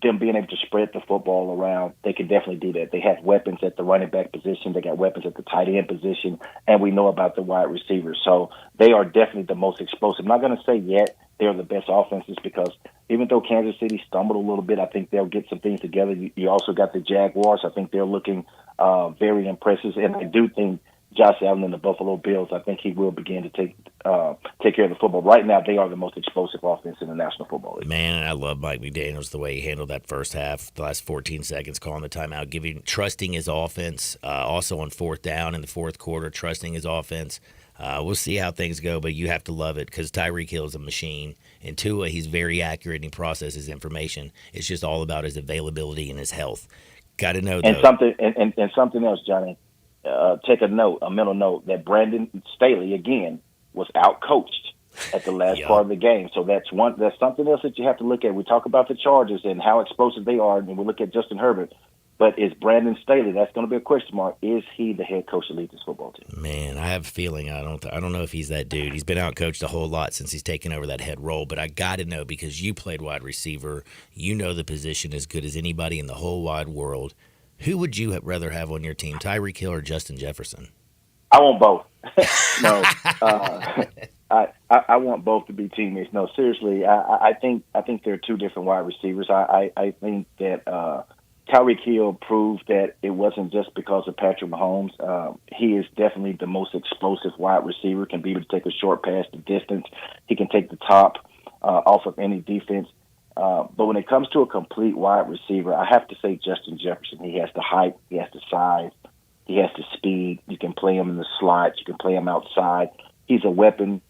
them being able to spread the football around, they can definitely do that. They have weapons at the running back position. They got weapons at the tight end position, and we know about the wide receivers. So they are definitely the most explosive. I'm not going to say yet they're the best offenses because even though Kansas City stumbled a little bit, I think they'll get some things together. You also got the Jaguars. I think they're looking very impressive, and I do think Josh Allen and the Buffalo Bills, I think he will begin to take care of the football. Right now, they are the most explosive offense in the National Football League. Man, I love Mike McDaniels, the way he handled that first half, the last 14 seconds, calling the timeout, trusting his offense, also on fourth down in the fourth quarter, trusting his offense. We'll see how things go, but you have to love it because Tyreek Hill is a machine. And Tua, he's very accurate and he processes information. It's just all about his availability and his health. Got to know, though. And something else, Johnny. Take a mental note, that Brandon Staley, again, was out-coached at the last part of the game. So that's something else that you have to look at. We talk about the Chargers and how explosive they are, and we look at Justin Herbert. But is Brandon Staley, that's going to be a question mark, is he the head coach that leads this football team? Man, I have a feeling I don't know if he's that dude. He's been out-coached a whole lot since he's taken over that head role, but I got to know because you played wide receiver. You know the position as good as anybody in the whole wide world. Who would you rather have on your team, Tyreek Hill or Justin Jefferson? I want both. No, I want both to be teammates. No, seriously, I think they're two different wide receivers. I think that Tyreek Hill proved that it wasn't just because of Patrick Mahomes. He is definitely the most explosive wide receiver, can be able to take a short pass the distance. He can take the top off of any defense. But when it comes to a complete wide receiver, I have to say Justin Jefferson. He has the height, he has the size, he has the speed. You can play him in the slot, you can play him outside. He's a weapon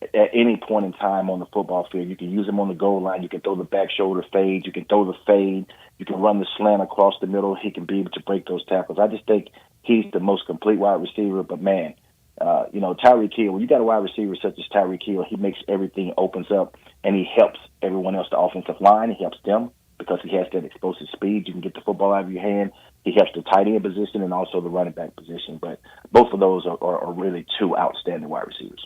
at any point in time on the football field. You can use him on the goal line. You can throw the back shoulder fade. You can throw the fade. You can run the slant across the middle. He can be able to break those tackles. I just think he's the most complete wide receiver. But, man, Tyreek Hill, when you got a wide receiver such as Tyreek Hill, he makes everything opens up, and he helps everyone else, the offensive line. He helps them because he has that explosive speed. You can get the football out of your hand. He helps the tight end position and also the running back position. But both of those are really two outstanding wide receivers.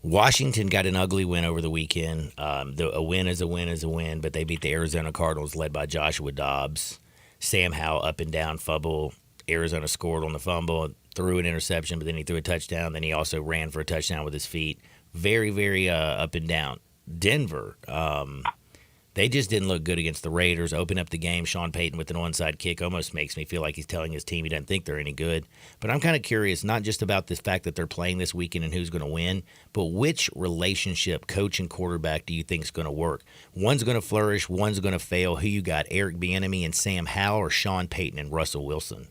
Washington got an ugly win over the weekend. A win is a win is a win, but they beat the Arizona Cardinals led by Joshua Dobbs. Sam Howell up and down fumble. Arizona scored on the fumble, threw an interception, but then he threw a touchdown. Then he also ran for a touchdown with his feet. Very, very up and down. Denver, They just didn't look good against the Raiders. Open up the game, Sean Payton with an onside kick almost makes me feel like he's telling his team he doesn't think they're any good. But I'm kind of curious, not just about the fact that they're playing this weekend and who's going to win, but which relationship, coach and quarterback, do you think is going to work? One's going to flourish, one's going to fail. Who you got, Eric Bieniemy and Sam Howell, or Sean Payton and Russell Wilson?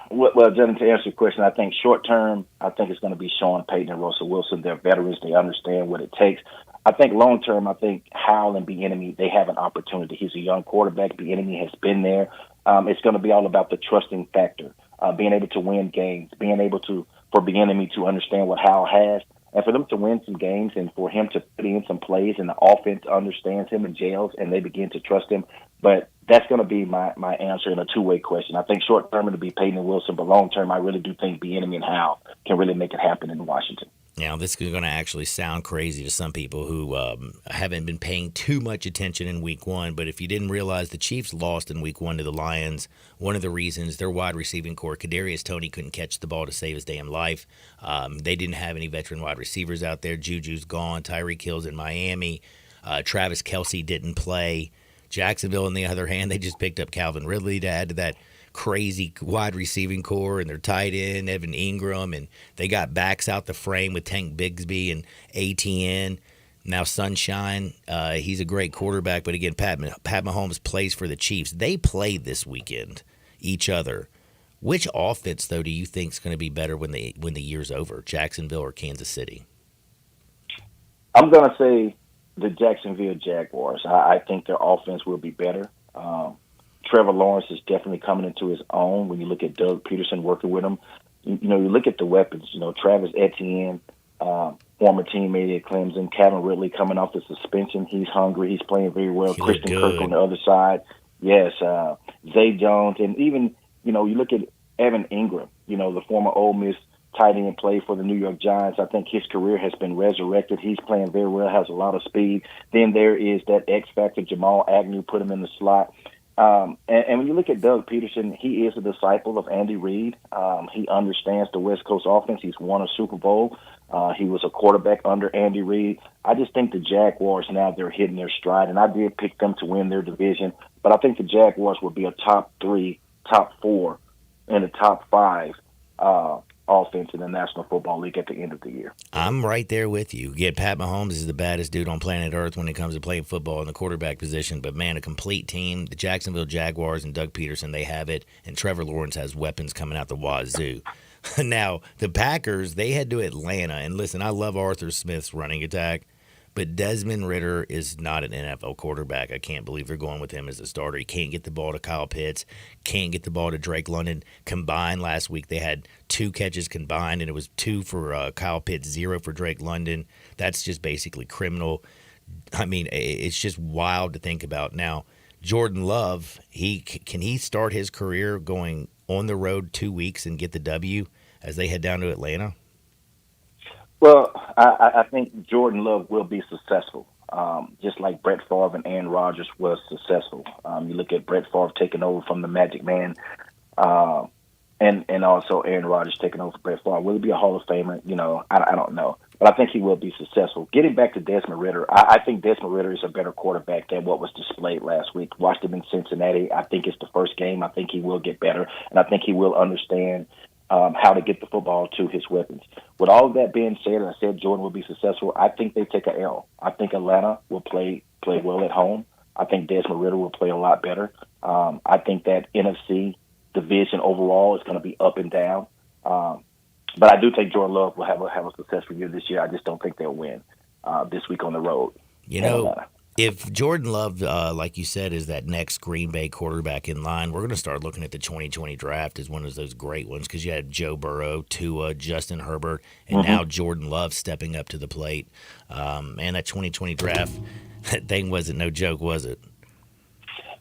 Well, Jen, to answer your question, I think short term, I think it's going to be Sean Payton and Russell Wilson. They're veterans. They understand what it takes. I think long term, I think Howell and Bieniemy, they have an opportunity. He's a young quarterback. Bieniemy has been there. It's going to be all about the trusting factor, being able to win games, being able for Bieniemy to understand what Howell has, and for them to win some games and for him to put in some plays and the offense understands him and gels and they begin to trust him. But that's going to be my answer in a two-way question. I think short term it'll be Payton and Wilson, but long term I really do think Bieniemy and Howell can really make it happen in Washington. Now, this is going to actually sound crazy to some people who haven't been paying too much attention in Week 1, but if you didn't realize the Chiefs lost in Week 1 to the Lions, one of the reasons their wide receiving core, Kadarius Toney, couldn't catch the ball to save his damn life. They didn't have any veteran wide receivers out there. Juju's gone. Tyreek Hill's in Miami. Travis Kelce didn't play. Jacksonville, on the other hand, they just picked up Calvin Ridley to add to that crazy wide receiving core, and their tight end, Evan Ingram, and they got backs out the frame with Tank Bigsby and ATN. Now Sunshine, he's a great quarterback, but again, Pat Mahomes plays for the Chiefs. They played this weekend, each other. Which offense, though, do you think is going to be better when the year's over, Jacksonville or Kansas City? I'm going to say the Jacksonville Jaguars. I think their offense will be better. Trevor Lawrence is definitely coming into his own when you look at Doug Peterson working with him. You look at the weapons, Travis Etienne, former teammate at Clemson, Calvin Ridley coming off the suspension. He's hungry. He's playing very well. Christian Kirk on the other side. Yes, Zay Jones. And even, you look at Evan Ingram, the former Ole Miss tight end play for the New York Giants. I think his career has been resurrected. He's playing very well, has a lot of speed. Then there is that X factor, Jamal Agnew, put him in the slot. And when you look at Doug Peterson, he is a disciple of Andy Reid. He understands the West Coast offense. He's won a Super Bowl. He was a quarterback under Andy Reid. I just think the Jaguars now, they're hitting their stride, and I did pick them to win their division. But I think the Jaguars will be a top 3, top 4, and a top 5 offense in the National Football League at the end of the year. I'm right there with you. Yeah, Pat Mahomes is the baddest dude on planet Earth when it comes to playing football in the quarterback position. But, man, a complete team. The Jacksonville Jaguars and Doug Peterson, they have it. And Trevor Lawrence has weapons coming out the wazoo. Now, the Packers, they head to Atlanta. And, listen, I love Arthur Smith's running attack. But Desmond Ridder is not an NFL quarterback. I can't believe they're going with him as a starter. He can't get the ball to Kyle Pitts, can't get the ball to Drake London. Combined last week, they had 2 catches combined, and it was 2 for Kyle Pitts, 0 for Drake London. That's just basically criminal. I mean, it's just wild to think about. Now, Jordan Love, can he start his career going on the road 2 weeks and get the W as they head down to Atlanta? Well, I think Jordan Love will be successful, just like Brett Favre and Aaron Rodgers was successful. You look at Brett Favre taking over from the Magic Man, and also Aaron Rodgers taking over for Brett Favre. Will he be a Hall of Famer? I don't know. But I think he will be successful. Getting back to Desmond Ridder, I think Desmond Ridder is a better quarterback than what was displayed last week. Watched him in Cincinnati. I think it's the first game. I think he will get better, and I think he will understand how to get the football to his weapons. With all of that being said, and I said Jordan will be successful, I think they take a L. I think Atlanta will play well at home. I think Desmond Ridder will play a lot better. I think that NFC division overall is going to be up and down. But I do think Jordan Love will have a successful year this year. I just don't think they'll win this week on the road. If Jordan Love, like you said, is that next Green Bay quarterback in line, we're going to start looking at the 2020 draft as one of those great ones because you had Joe Burrow, Tua, Justin Herbert, and now Jordan Love stepping up to the plate. Man, that 2020 draft, that thing wasn't no joke, was it?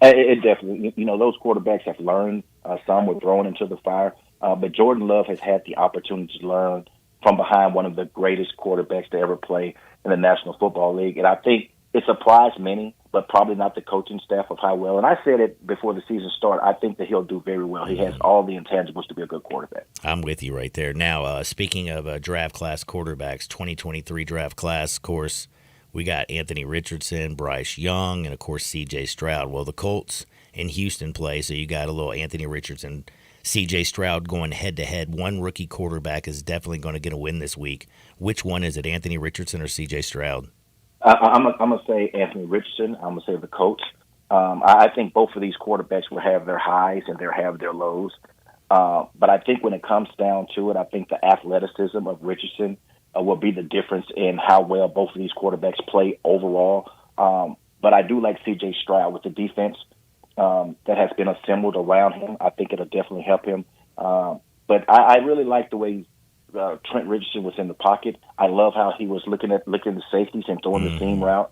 It definitely. Those quarterbacks have learned. Some were thrown into the fire. But Jordan Love has had the opportunity to learn from behind one of the greatest quarterbacks to ever play in the National Football League. And I think it surprised many, but probably not the coaching staff of how well. And I said it before the season started, I think that he'll do very well. He has all the intangibles to be a good quarterback. I'm with you right there. Now, speaking of draft class quarterbacks, 2023 draft class, of course, We got Anthony Richardson, Bryce Young, and, of course, C.J. Stroud. Well, the Colts in Houston play, so you got a little Anthony Richardson, C.J. Stroud going head-to-head. One rookie quarterback is definitely going to get a win this week. Which one is it, Anthony Richardson or C.J. Stroud? I'm going to say Anthony Richardson. I'm going to say the Colts. I think both of these quarterbacks will have their highs and they'll have their lows. But I think when it comes down to it, I think the athleticism of Richardson will be the difference in how well both of these quarterbacks play overall. But I do like C.J. Stroud with the defense that has been assembled around him. I think it'll definitely help him. But I really like the way Trent Richardson was in the pocket. I love how he was looking at the safeties and throwing the seam route.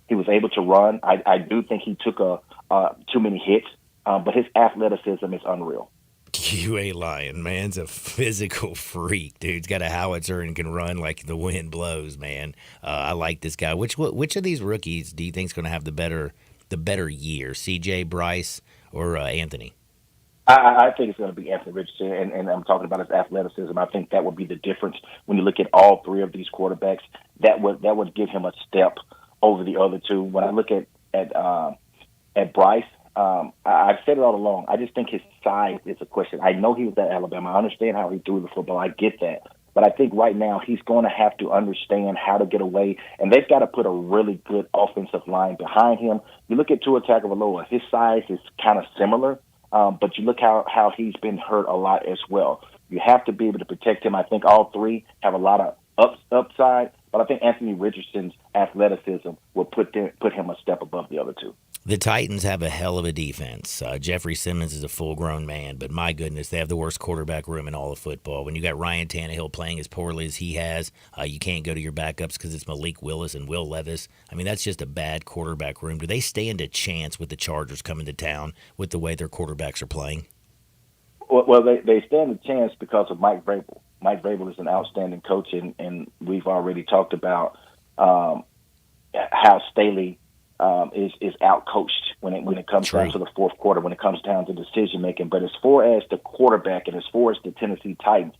He was able to run. I do think he took too many hits, but his athleticism is unreal. You ain't lying, man's a physical freak, dude. He's got a howitzer and can run like the wind blows, man. I like this guy. Which of these rookies do you think is going to have the better year, C.J., Bryce, or Anthony? I think it's going to be Anthony Richardson, and I'm talking about his athleticism. I think that would be the difference when you look at all three of these quarterbacks. That would give him a step over the other two. When I look at Bryce, I've said it all along. I just think his size is a question. I know he was at Alabama. I understand how he threw the football. I get that. But I think right now he's going to have to understand how to get away, and they've got to put a really good offensive line behind him. You look at Tua Tagovailoa, his size is kind of similar, but you look how he's been hurt a lot as well. You have to be able to protect him. I think all three have a lot of upside, but I think Anthony Richardson's athleticism will put him a step above the other two. The Titans have a hell of a defense. Jeffrey Simmons is a full-grown man, but my goodness, they have the worst quarterback room in all of football. When you got Ryan Tannehill playing as poorly as he has, you can't go to your backups because it's Malik Willis and Will Levis. I mean, that's just a bad quarterback room. Do they stand a chance with the Chargers coming to town with the way their quarterbacks are playing? Well, they stand a chance because of Mike Vrabel. Mike Vrabel is an outstanding coach, and we've already talked about how Staley is outcoached when it comes down to the fourth quarter, when it comes down to decision making. But as far as the quarterback and as far as the Tennessee Titans,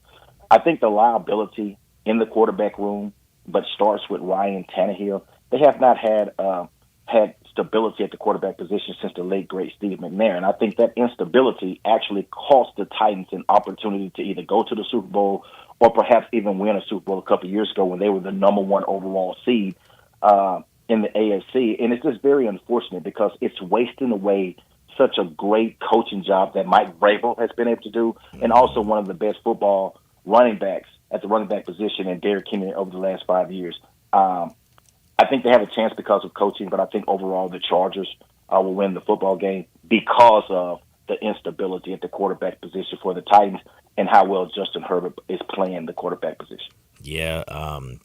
I think the liability in the quarterback room, but starts with Ryan Tannehill. They have not had stability at the quarterback position since the late great Steve McNair, and I think that instability actually cost the Titans an opportunity to either go to the Super Bowl or perhaps even win a Super Bowl a couple of years ago when they were the number one overall seed in the AFC. And it's just very unfortunate because it's wasting away such a great coaching job that Mike Vrabel has been able to do, and also one of the best football running backs at the running back position in Derrick Henry over the last 5 years. I think they have a chance because of coaching, but I think overall the Chargers will win the football game because of the instability at the quarterback position for the Titans and how well Justin Herbert is playing the quarterback position. Yeah,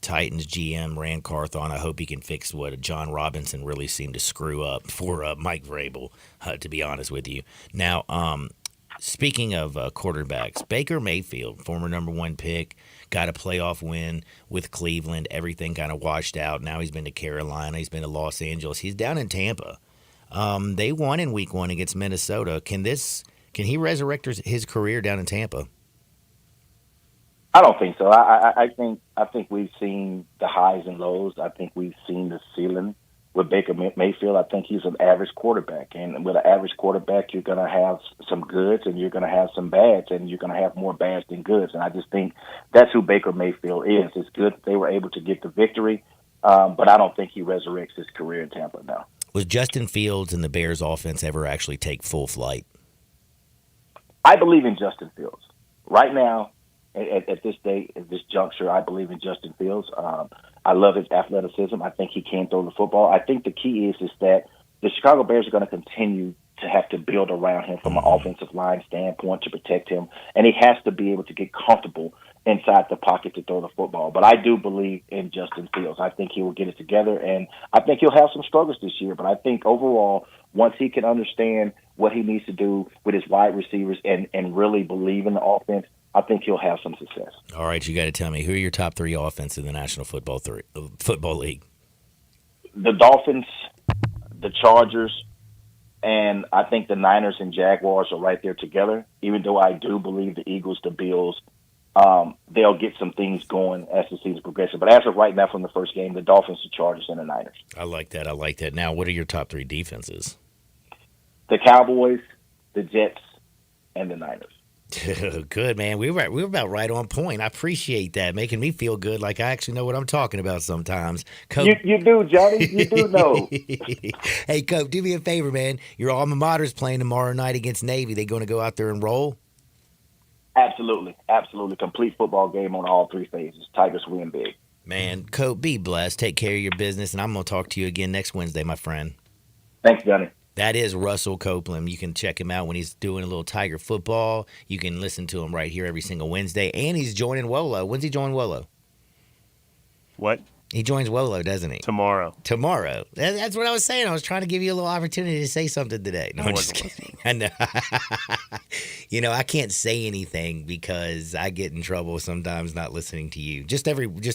Titans GM Rand Carthon, I hope he can fix what John Robinson really seemed to screw up for Mike Vrabel, to be honest with you. Now, speaking of quarterbacks, Baker Mayfield, former number one pick, got a playoff win with Cleveland. Everything kind of washed out. Now he's been to Carolina. He's been to Los Angeles. He's down in Tampa. They won in week one against Minnesota. Can he resurrect his career down in Tampa? I don't think so. I think we've seen the highs and lows. I think we've seen the ceiling with Baker Mayfield. I think he's an average quarterback, and with an average quarterback, you're going to have some goods and you're going to have some bads, and you're going to have more bads than goods. And I just think that's who Baker Mayfield is. It's good that they were able to get the victory, but I don't think he resurrects his career in Tampa now. Was Justin Fields and the Bears offense ever actually take full flight? I believe in Justin Fields. Right now, at this day, at this juncture, I believe in Justin Fields. I love his athleticism. I think he can throw the football. I think the key is that the Chicago Bears are going to continue to have to build around him from an offensive line standpoint to protect him, and he has to be able to get comfortable inside the pocket to throw the football. But I do believe in Justin Fields. I think he will get it together, and I think he'll have some struggles this year. But I think overall, once he can understand what he needs to do with his wide receivers and really believe in the offense, I think he'll have some success. All right, you got to tell me, who are your top three offense in the National Football League? The Dolphins, the Chargers, and I think the Niners and Jaguars are right there together, even though I do believe the Eagles, the Bills, they'll get some things going as the season progresses. But as of right now, from the first game, the Dolphins, the Chargers, and the Niners. I like that. Now, what are your top 3 defenses? The Cowboys, the Jets, and the Niners. Good, man. We were about right on point. I appreciate that, making me feel good like I actually know what I'm talking about sometimes. Cope. You do, Johnny. You do know. Hey, Cope, do me a favor, man. Your alma mater's playing tomorrow night against Navy. They going to go out there and roll? Absolutely. Complete football game on all 3 phases. Tigers win big. Man, Cope, be blessed. Take care of your business, and I'm going to talk to you again next Wednesday, my friend. Thanks, Johnny. That is Russell Copeland. You can check him out when he's doing a little Tiger football. You can listen to him right here every single Wednesday. And he's joining Wolo. When's he join Wolo? What? He joins Wolo, doesn't he? Tomorrow. That's what I was saying. I was trying to give you a little opportunity to say something today. No, I'm just kidding. I know. I can't say anything because I get in trouble sometimes not listening to you. Just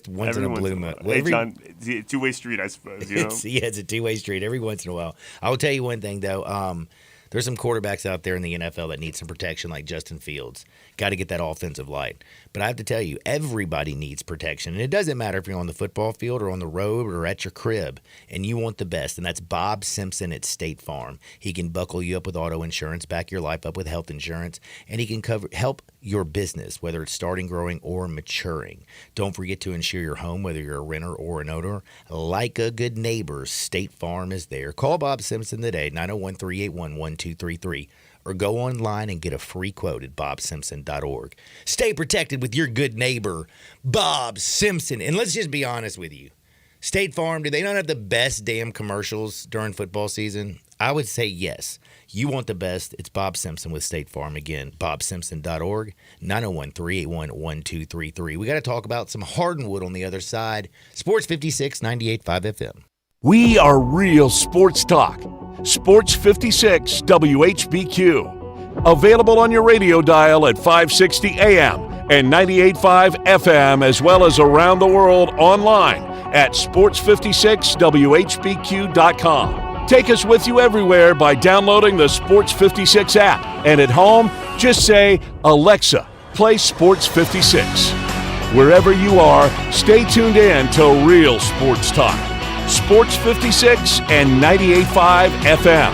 once in a blue moon. Hey, John, it's a two-way street, I suppose. You know? It's a two-way street every once in a while. I will tell you one thing, though. There's some quarterbacks out there in the NFL that need some protection, like Justin Fields. Got to get that offensive line. But I have to tell you, everybody needs protection. And it doesn't matter if you're on the football field or on the road or at your crib, and you want the best. And that's Bob Simpson at State Farm. He can buckle you up with auto insurance, back your life up with health insurance, and he can help your business, whether it's starting, growing, or maturing. Don't forget to insure your home, whether you're a renter or an owner. Like a good neighbor, State Farm is there. Call Bob Simpson today, 901-381-1233. Or go online and get a free quote at bobsimpson.org. Stay protected with your good neighbor, Bob Simpson. And let's just be honest with you. State Farm, do they not have the best damn commercials during football season? I would say yes. You want the best, it's Bob Simpson with State Farm. Again, bobsimpson.org, 901-381-1233. We got to talk about some Hardwood on the other side. Sports 56, 98.5 FM. We are real sports talk. Sports 56 WHBQ. Available on your radio dial at 560 AM and 98.5 FM, as well as around the world online at sports56whbq.com. Take us with you everywhere by downloading the Sports 56 app. And at home, just say, Alexa, play Sports 56. Wherever you are, stay tuned in to Real Sports Talk. Sports 56 and 98.5 FM.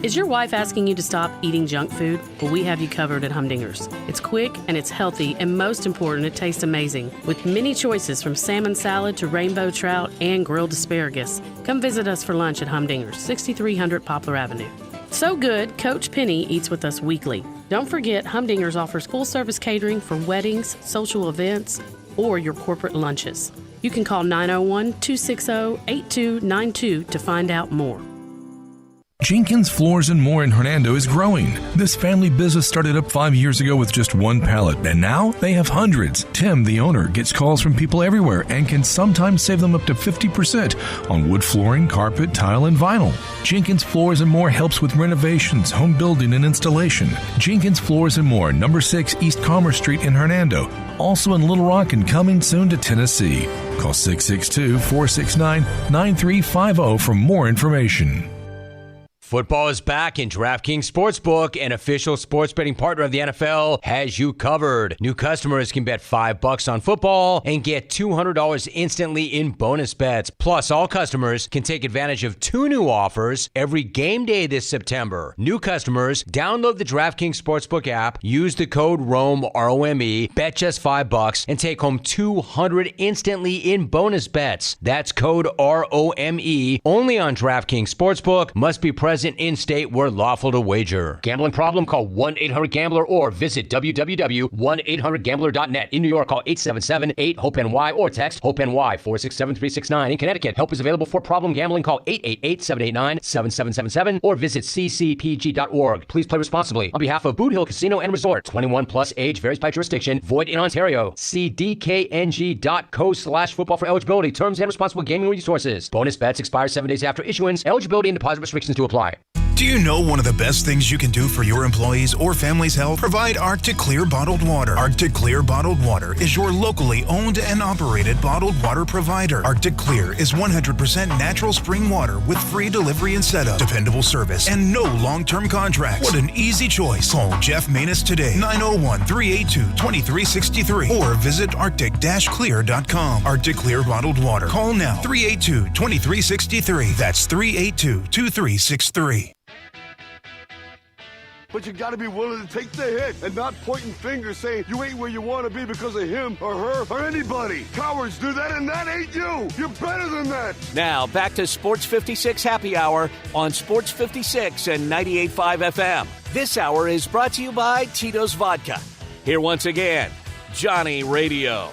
Is your wife asking you to stop eating junk food? Well, we have you covered at Humdinger's. It's quick and it's healthy, and most important, it tastes amazing. With many choices from salmon salad to rainbow trout and grilled asparagus. Come visit us for lunch at Humdinger's, 6300 Poplar Avenue. So good, Coach Penny eats with us weekly. Don't forget, Humdinger's offers full-service catering for weddings, social events, or your corporate lunches. You can call 901-260-8292 to find out more. Jenkins Floors and More in Hernando is growing. This family business started up 5 years ago with just one pallet, and now they have hundreds. Tim, the owner, gets calls from people everywhere and can sometimes save them up to 50% on wood flooring, carpet, tile, and vinyl. Jenkins Floors and More helps with renovations, home building, and installation. Jenkins Floors and More, number 6 East Commerce Street in Hernando. Also in Little Rock and coming soon to Tennessee. Call 662-469-9350 for more information. Football is back, and DraftKings Sportsbook, an official sports betting partner of the NFL, has you covered. New customers can bet $5 on football and get $200 instantly in bonus bets. Plus, all customers can take advantage of 2 new offers every game day this September. New customers, download the DraftKings Sportsbook app, use the code ROME, R-O-M-E, bet just $5, and take home $200 instantly in bonus bets. That's code ROME, only on DraftKings Sportsbook. Must be present in state where lawful to wager. Gambling problem? Call 1-800-GAMBLER or visit www.1800gambler.net. In New York, call 877-8-HOPE-NY or text HOPE-NY 467-369. In Connecticut, help is available for problem gambling. Call 888-789-7777 or visit ccpg.org. Please play responsibly. On behalf of Boot Hill Casino and Resort, 21 plus, age varies by jurisdiction, void in Ontario. See dkng.co/football for eligibility, terms, and responsible gaming resources. Bonus bets expire 7 days after issuance. Eligibility and deposit restrictions to apply. Do you know one of the best things you can do for your employees or family's health? Provide Arctic Clear bottled water. Arctic Clear bottled water is your locally owned and operated bottled water provider. Arctic Clear is 100% natural spring water with free delivery and setup, dependable service, and no long-term contracts. What an easy choice. Call Jeff Manus today, 901-382-2363, or visit arctic-clear.com. Arctic Clear bottled water. Call now, 382-2363. That's 382-2363. But you gotta be willing to take the hit and not pointing fingers saying you ain't where you want to be because of him or her or anybody. Cowards do that, and that ain't you. You're better than that. Now, back to Sports 56 Happy Hour on Sports 56 and 98.5 FM. This hour is brought to you by Tito's Vodka. Here once again, Johnny Radio.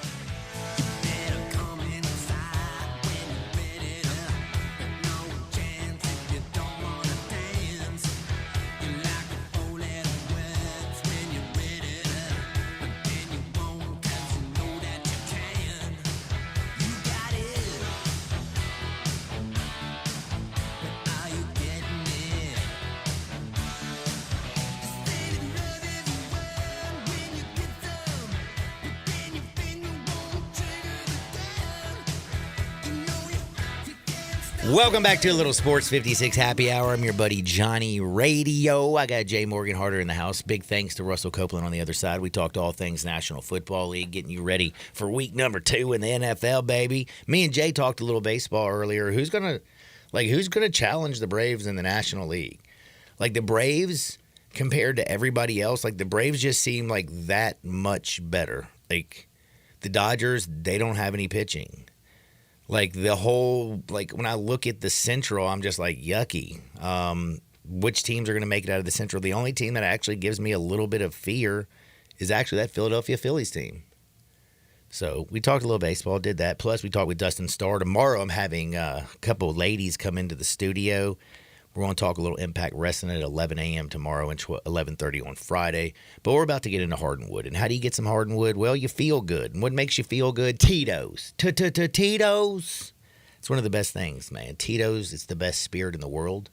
Welcome back to a little Sports 56 Happy Hour. I'm your buddy Johnny Radio. I got Jay Morgan Harder in the house. Big thanks to Russell Copeland on the other side. We talked all things National Football League, getting you ready for week number 2 in the NFL, baby. Me and Jay talked a little baseball earlier. Who's gonna challenge the Braves in the National League? Like, the Braves compared to everybody else, like, the Braves just seem like that much better. Like, the Dodgers, they don't have any pitching. Like, the whole, like, when I look at the Central, I'm just like, yucky. Which teams are going to make it out of the Central? The only team that actually gives me a little bit of fear is actually that Philadelphia Phillies team. So we talked a little baseball, did that. Plus, we talked with Dustin Starr. Tomorrow, I'm having a couple of ladies come into the studio. We're going to talk a little Impact Wrestling at 11 a.m. tomorrow and 11:30 on Friday. But we're about to get into Hardwood. And how do you get some Hardwood? Well, you feel good. And what makes you feel good? Tito's. Tito's. It's one of the best things, man. Tito's, it's the best spirit in the world.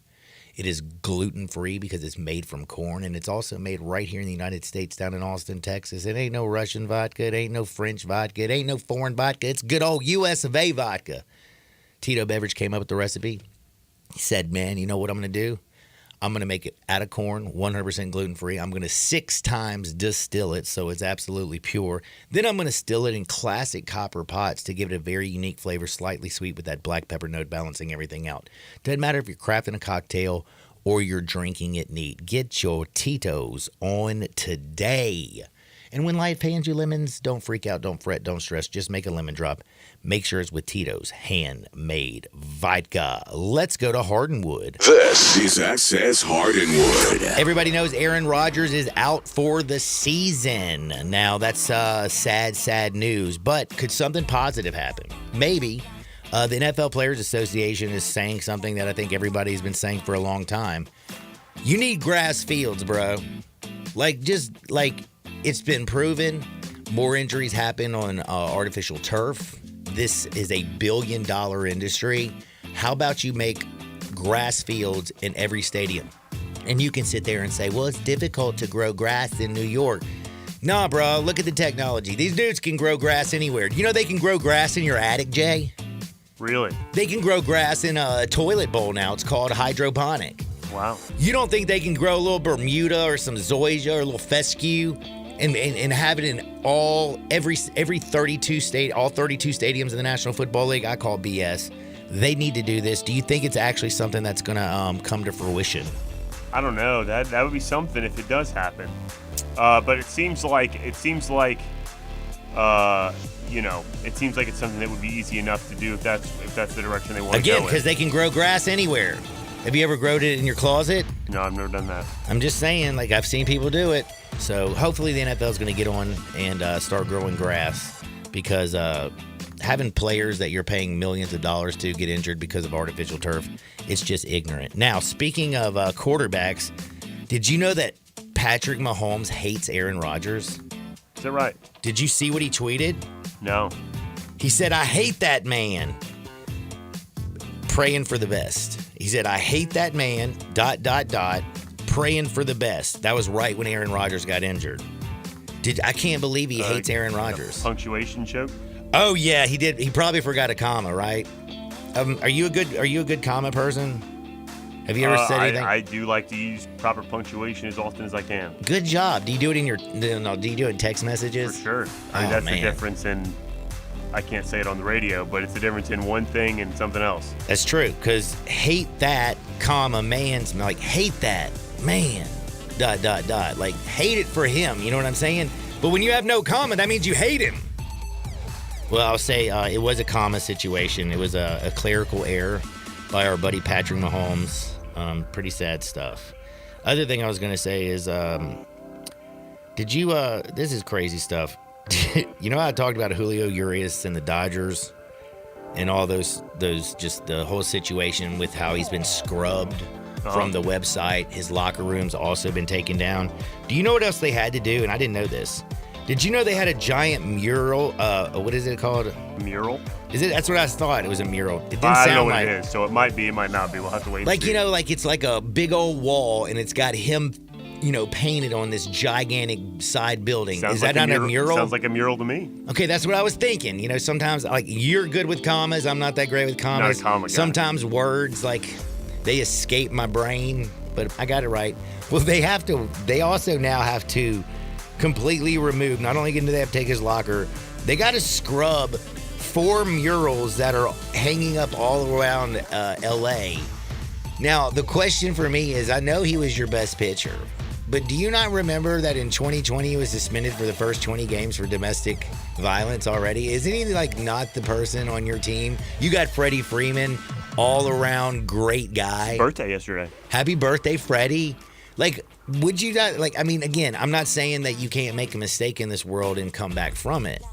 It is gluten-free because it's made from corn. And it's also made right here in the United States down in Austin, Texas. It ain't no Russian vodka. It ain't no French vodka. It ain't no foreign vodka. It's good old U.S. of A vodka. Tito Beverage came up with the recipe. He said, man, you know what I'm going to do? I'm going to make it out of corn, 100% gluten-free. I'm going to 6 times distill it so it's absolutely pure. Then I'm going to still it in classic copper pots to give it a very unique flavor, slightly sweet with that black pepper note balancing everything out. Doesn't matter if you're crafting a cocktail or you're drinking it neat. Get your Tito's on today. And when life hands you lemons, don't freak out, don't fret, don't stress. Just make a lemon drop. Make sure it's with Tito's handmade vodka. Let's go to Hardwood. This is Access Hardwood. Everybody knows Aaron Rodgers is out for the season. Now, that's sad news. But could something positive happen? Maybe. The NFL Players Association is saying something that I think everybody's been saying for a long time. You need grass fields, bro. It's been proven more injuries happen on artificial turf. This is a billion-dollar industry. How about you make grass fields in every stadium? And you can sit there and say, well, it's difficult to grow grass in New York. Nah, bro, look at the technology. These dudes can grow grass anywhere. You know they can grow grass in your attic, Jay? Really? They can grow grass in a toilet bowl now. It's called hydroponic. Wow. You don't think they can grow a little Bermuda or some zoysia or a little fescue and have it in every 32 stadiums in the National Football League? I call BS. They need to do this. Do you think it's actually something that's going to come to fruition? I don't know. That would be something if it does happen. But it seems like it's something that would be easy enough to do if that's the direction they want to go. Again, because they can grow grass anywhere. Have you ever grown it in your closet? No, I've never done that. I'm just saying, I've seen people do it. So hopefully the NFL is going to get on and start growing grass, because having players that you're paying millions of dollars to get injured because of artificial turf, it's just ignorant. Now, speaking of quarterbacks, did you know that Patrick Mahomes hates Aaron Rodgers? Is that right? Did you see what he tweeted? No. He said, I hate that man. Praying for the best. He said, I hate that man, ... praying for the best. That was right when Aaron Rodgers got injured. I can't believe he hates Aaron Rodgers. Punctuation joke? Oh, yeah, he did. He probably forgot a comma, right? Are you a good comma person? Have you ever said anything? I do like to use proper punctuation as often as I can. Good job. Do you do it in do you do it in text messages? For sure. That's the difference in, I can't say it on the radio, but it's the difference in one thing and something else. That's true, because hate that, comma, man's, like, hate that, man, ... Like, hate it for him, you know what I'm saying? But when you have no comma, that means you hate him. Well, I'll say it was a comma situation. It was a clerical error by our buddy Patrick Mahomes. Pretty sad stuff. Other thing I was going to say is, did you, this is crazy stuff. You know how I talked about Julio Urias and the Dodgers and all those just the whole situation with how he's been scrubbed from the website. His locker room's also been taken down. Do you know what else they had to do? And I didn't know this. Did you know they had a giant mural? What is it called? Mural? Is it? That's what I thought. It was a mural. It didn't I sound don't know what like it is, so it might be, it might not be. We'll have to wait and like see. you know, like it's like a big old wall, and it's got him, painted on this gigantic side building. Sounds Is that like not a mural? Sounds like a mural to me. Okay, that's what I was thinking. Sometimes like you're good with commas. I'm not that great with commas. Not a comma guy. Sometimes words like they escape my brain, but I got it right. Well, they also now have to completely remove. Not only do they have to take his locker, they got to scrub 4 murals that are hanging up all around L.A. Now, the question for me is, I know he was your best pitcher, but do you not remember that in 2020 he was suspended for the first 20 games for domestic violence already? Isn't he like not the person on your team? You got Freddie Freeman, all around great guy. Birthday yesterday. Happy birthday, Freddie. Like, would you not, like, I mean, again, I'm not saying that you can't make a mistake in this world and come back from it.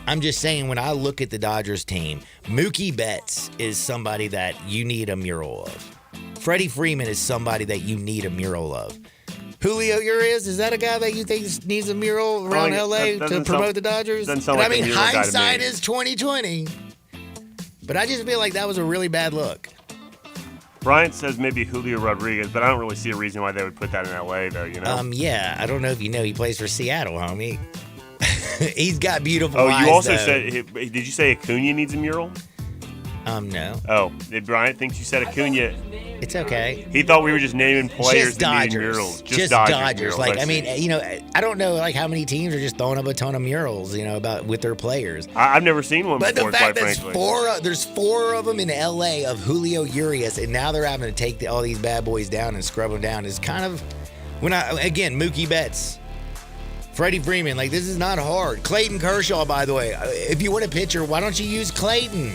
I'm just saying, when I look at the Dodgers team, Mookie Betts is somebody that you need a mural of. Freddie Freeman is somebody that you need a mural of. Julio Urias, is that a guy that you think needs a mural around LA to promote the Dodgers? Doesn't sound like a mural guy to me. Hindsight is 2020. But I just feel like that was a really bad look. Bryant says maybe Julio Rodriguez, but I don't really see a reason why they would put that in L.A., though, Yeah, I don't know if you know, he plays for Seattle, homie. He's got beautiful eyes, you also though. said, did you say Acuna needs a mural? No. Oh, Bryant thinks you said Acuna. It's okay. He thought we were just naming players Just that needed Dodgers. murals. Just Dodgers. Murals, Like, I mean, I don't know like how many teams are just throwing up a ton of murals, with their players. I've never seen one but before, the fact quite that frankly. there's 4 of them in L.A. of Julio Urias, and now they're having to take all these bad boys down and scrub them down is kind of, Mookie Betts, Freddie Freeman, like, this is not hard. Clayton Kershaw, by the way, if you want a pitcher, why don't you use Clayton?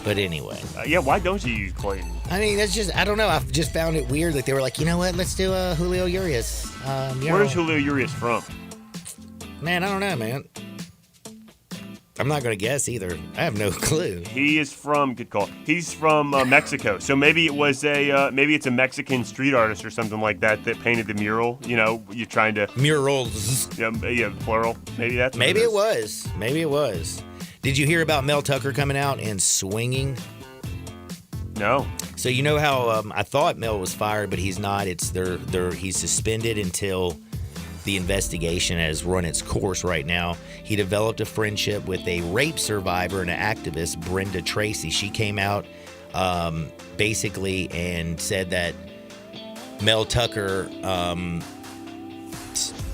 But anyway. Why don't you use Clayton? I mean, that's just, I don't know. I've just found it weird. Like, they were like, you know what? Let's do a Julio Urias. Where's Julio Urias from? Man, I don't know, man. I'm not going to guess either. I have no clue. He is from, good call. He's from Mexico. So maybe it was maybe it's a Mexican street artist or something like that painted the mural. You're trying to. Murals. Yeah, plural. Maybe that's. Maybe it was. Maybe it was. Did you hear about Mel Tucker coming out and swinging? No. So you know how I thought Mel was fired, but he's not. He's suspended until the investigation has run its course right now. He developed a friendship with a rape survivor and an activist, Brenda Tracy. She came out basically and said that Mel Tucker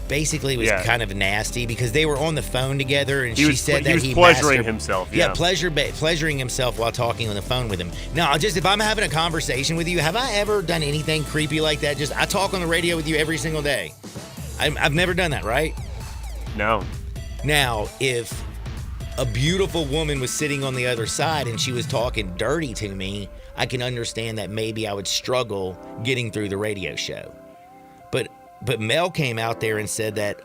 basically was kind of nasty because they were on the phone together, and she said that he was pleasuring himself. Yeah, pleasuring himself while talking on the phone with him. Now, just if I'm having a conversation with you, have I ever done anything creepy like that? I talk on the radio with you every single day. I've never done that, right? No. Now, if a beautiful woman was sitting on the other side and she was talking dirty to me, I can understand that maybe I would struggle getting through the radio show. But Mel came out there and said that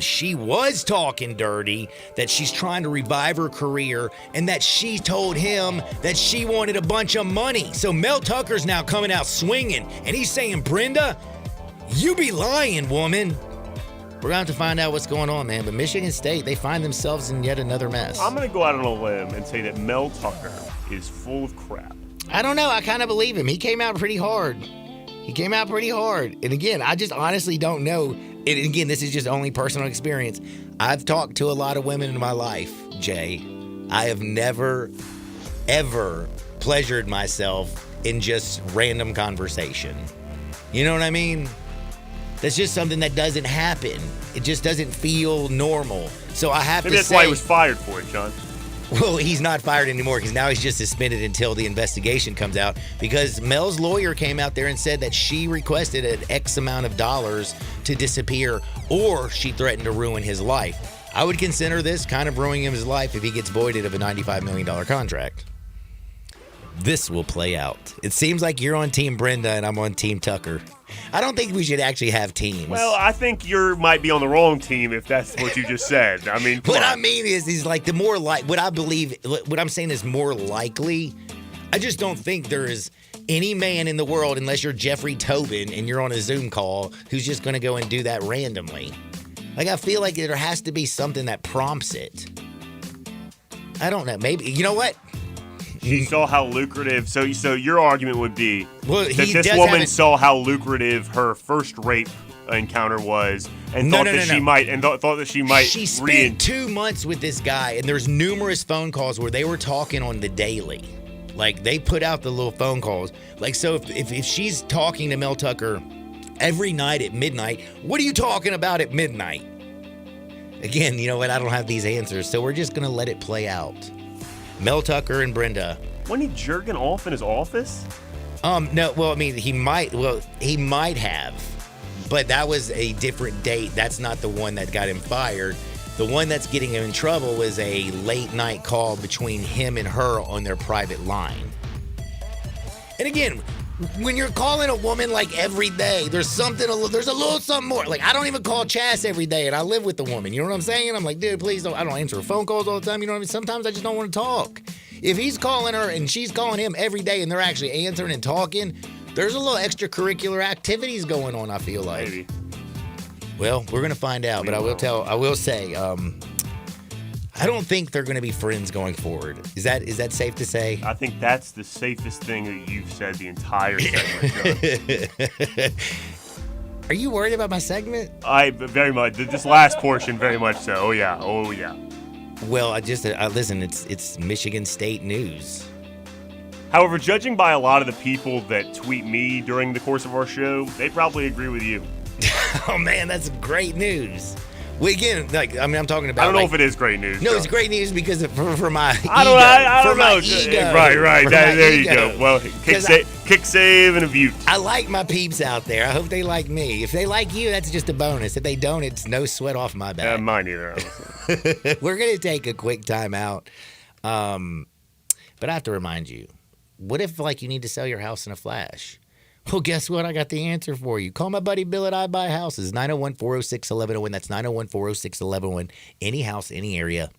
she was talking dirty, that she's trying to revive her career, and that she told him that she wanted a bunch of money. So Mel Tucker's now coming out swinging, and he's saying, Brenda, you be lying, woman. We're going to have to find out what's going on, man. But Michigan State, they find themselves in yet another mess. I'm going to go out on a limb and say that Mel Tucker is full of crap. I don't know. I kind of believe him. He came out pretty hard. And again, I just honestly don't know. And again, this is just only personal experience. I've talked to a lot of women in my life, Jay. I have never, ever pleasured myself in just random conversation. You know what I mean? That's just something that doesn't happen. It just doesn't feel normal. So I have Maybe to that's say... why he was fired for it, John. Well, he's not fired anymore because now he's just suspended until the investigation comes out, because Mel's lawyer came out there and said that she requested an X amount of dollars to disappear, or she threatened to ruin his life. I would consider this kind of ruining his life if he gets voided of a $95 million contract. This will play out. It seems like you're on Team Brenda and I'm on Team Tucker. I don't think we should actually have teams. Well, I think you might be on the wrong team if that's what you just said. I mean, what I mean is like the more like what I'm saying is more likely. I just don't think there is any man in the world, unless you're Jeffrey Tobin and you're on a Zoom call, who's just going to go and do that randomly. Like, I feel like there has to be something that prompts it. I don't know. Maybe, you know what? She saw how lucrative. So your argument would be that this woman saw how lucrative her first rape encounter was, and thought that she might. She spent 2 months with this guy, and there's numerous phone calls where they were talking on the daily. Like, they put out the little phone calls. Like, so if she's talking to Mel Tucker every night at midnight, what are you talking about at midnight? Again, you know what? I don't have these answers, so we're just gonna let it play out. Mel Tucker and Brenda. Wasn't he jerking off in his office? No. Well, I mean, he might have, but that was a different date. That's not the one that got him fired. The one that's getting him in trouble was a late night call between him and her on their private line. And again, when you're calling a woman like every day, there's a little something more. Like, I don't even call Chas every day, and I live with the woman. You know what I'm saying? I'm like, dude, please don't. I don't answer phone calls all the time. You know what I mean? Sometimes I just don't want to talk. If he's calling her and she's calling him every day, and they're actually answering and talking, there's a little extracurricular activities going on, I feel like. Maybe. Well, we're gonna find out, but I will say, I don't think they're going to be friends going forward. Is that safe to say? I think that's the safest thing that you've said the entire segment. Are you worried about my segment? I very much. This last portion, very much so. Oh yeah. Well, I listen. It's Michigan State news. However, judging by a lot of the people that tweet me during the course of our show, they probably agree with you. Oh man, that's great news. Well, again, I'm talking about. I don't know if it is great news. No, John. It's great news because for my ego. I don't know. Ego, right. There you go. Well, kick save and a view. I like my peeps out there. I hope they like me. If they like you, that's just a bonus. If they don't, it's no sweat off my back. Mine either. We're gonna take a quick time out, but I have to remind you. What if you need to sell your house in a flash? Well, guess what? I got the answer for you. Call my buddy Bill at I Buy Houses, 901-406-1101. That's 901-406-1101. Any house, any area,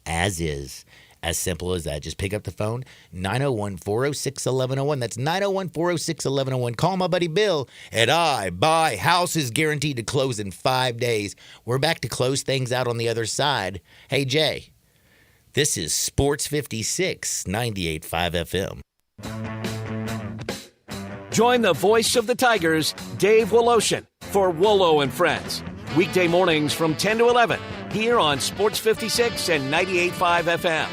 as is. As simple as that. Just pick up the phone, 901-406-1101. That's 901-406-1101. Call my buddy Bill at I Buy Houses, guaranteed to close in 5 days. We're back to close things out on the other side. Hey, Jay, this is Sports 56, 98.5 FM. Join the voice of the Tigers, Dave Woloshin, for Wolo and Friends. Weekday mornings from 10 to 11, here on Sports 56 and 98.5 FM.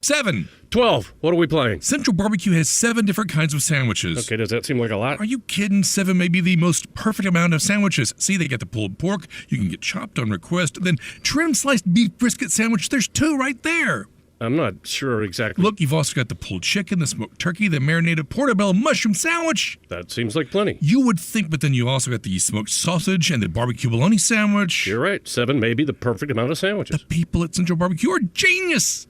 7. 12. What are we playing? Central Barbecue has 7 different kinds of sandwiches. Okay, does that seem like a lot? Are you kidding? 7 may be the most perfect amount of sandwiches. See, they get the pulled pork. You can get chopped on request. Then trim sliced beef brisket sandwich. There's 2 right there. I'm not sure exactly. Look, you've also got the pulled chicken, the smoked turkey, the marinated portobello mushroom sandwich. That seems like plenty. You would think, but then you also got the smoked sausage and the barbecue bologna sandwich. You're right. 7 may be the perfect amount of sandwiches. The people at Central Barbecue are genius.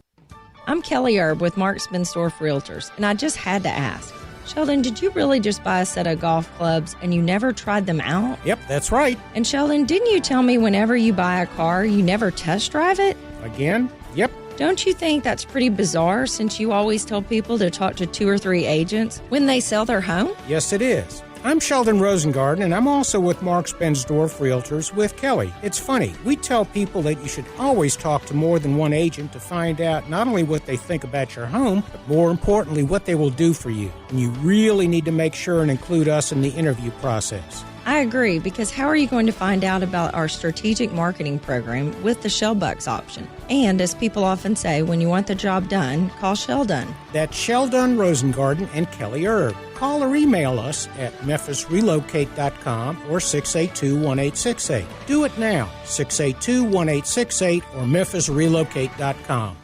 I'm Kelly Erb with Mark Spensdorf Realtors, and I just had to ask. Sheldon, did you really just buy a set of golf clubs and you never tried them out? Yep, that's right. And Sheldon, didn't you tell me whenever you buy a car, you never test drive it? Again? Yep. Don't you think that's pretty bizarre since you always tell people to talk to 2 or 3 agents when they sell their home? Yes, it is. I'm Sheldon Rosengarten, and I'm also with Marks Bensdorf Realtors with Kelly. It's funny, we tell people that you should always talk to more than one agent to find out not only what they think about your home, but more importantly, what they will do for you. And you really need to make sure and include us in the interview process. I agree, because how are you going to find out about our strategic marketing program with the Shellbucks option? And as people often say, when you want the job done, call Sheldon. That's Sheldon Rosengarten and Kelly Erb. Call or email us at memphisrelocate.com or 682-1868. Do it now, 682-1868 or memphisrelocate.com.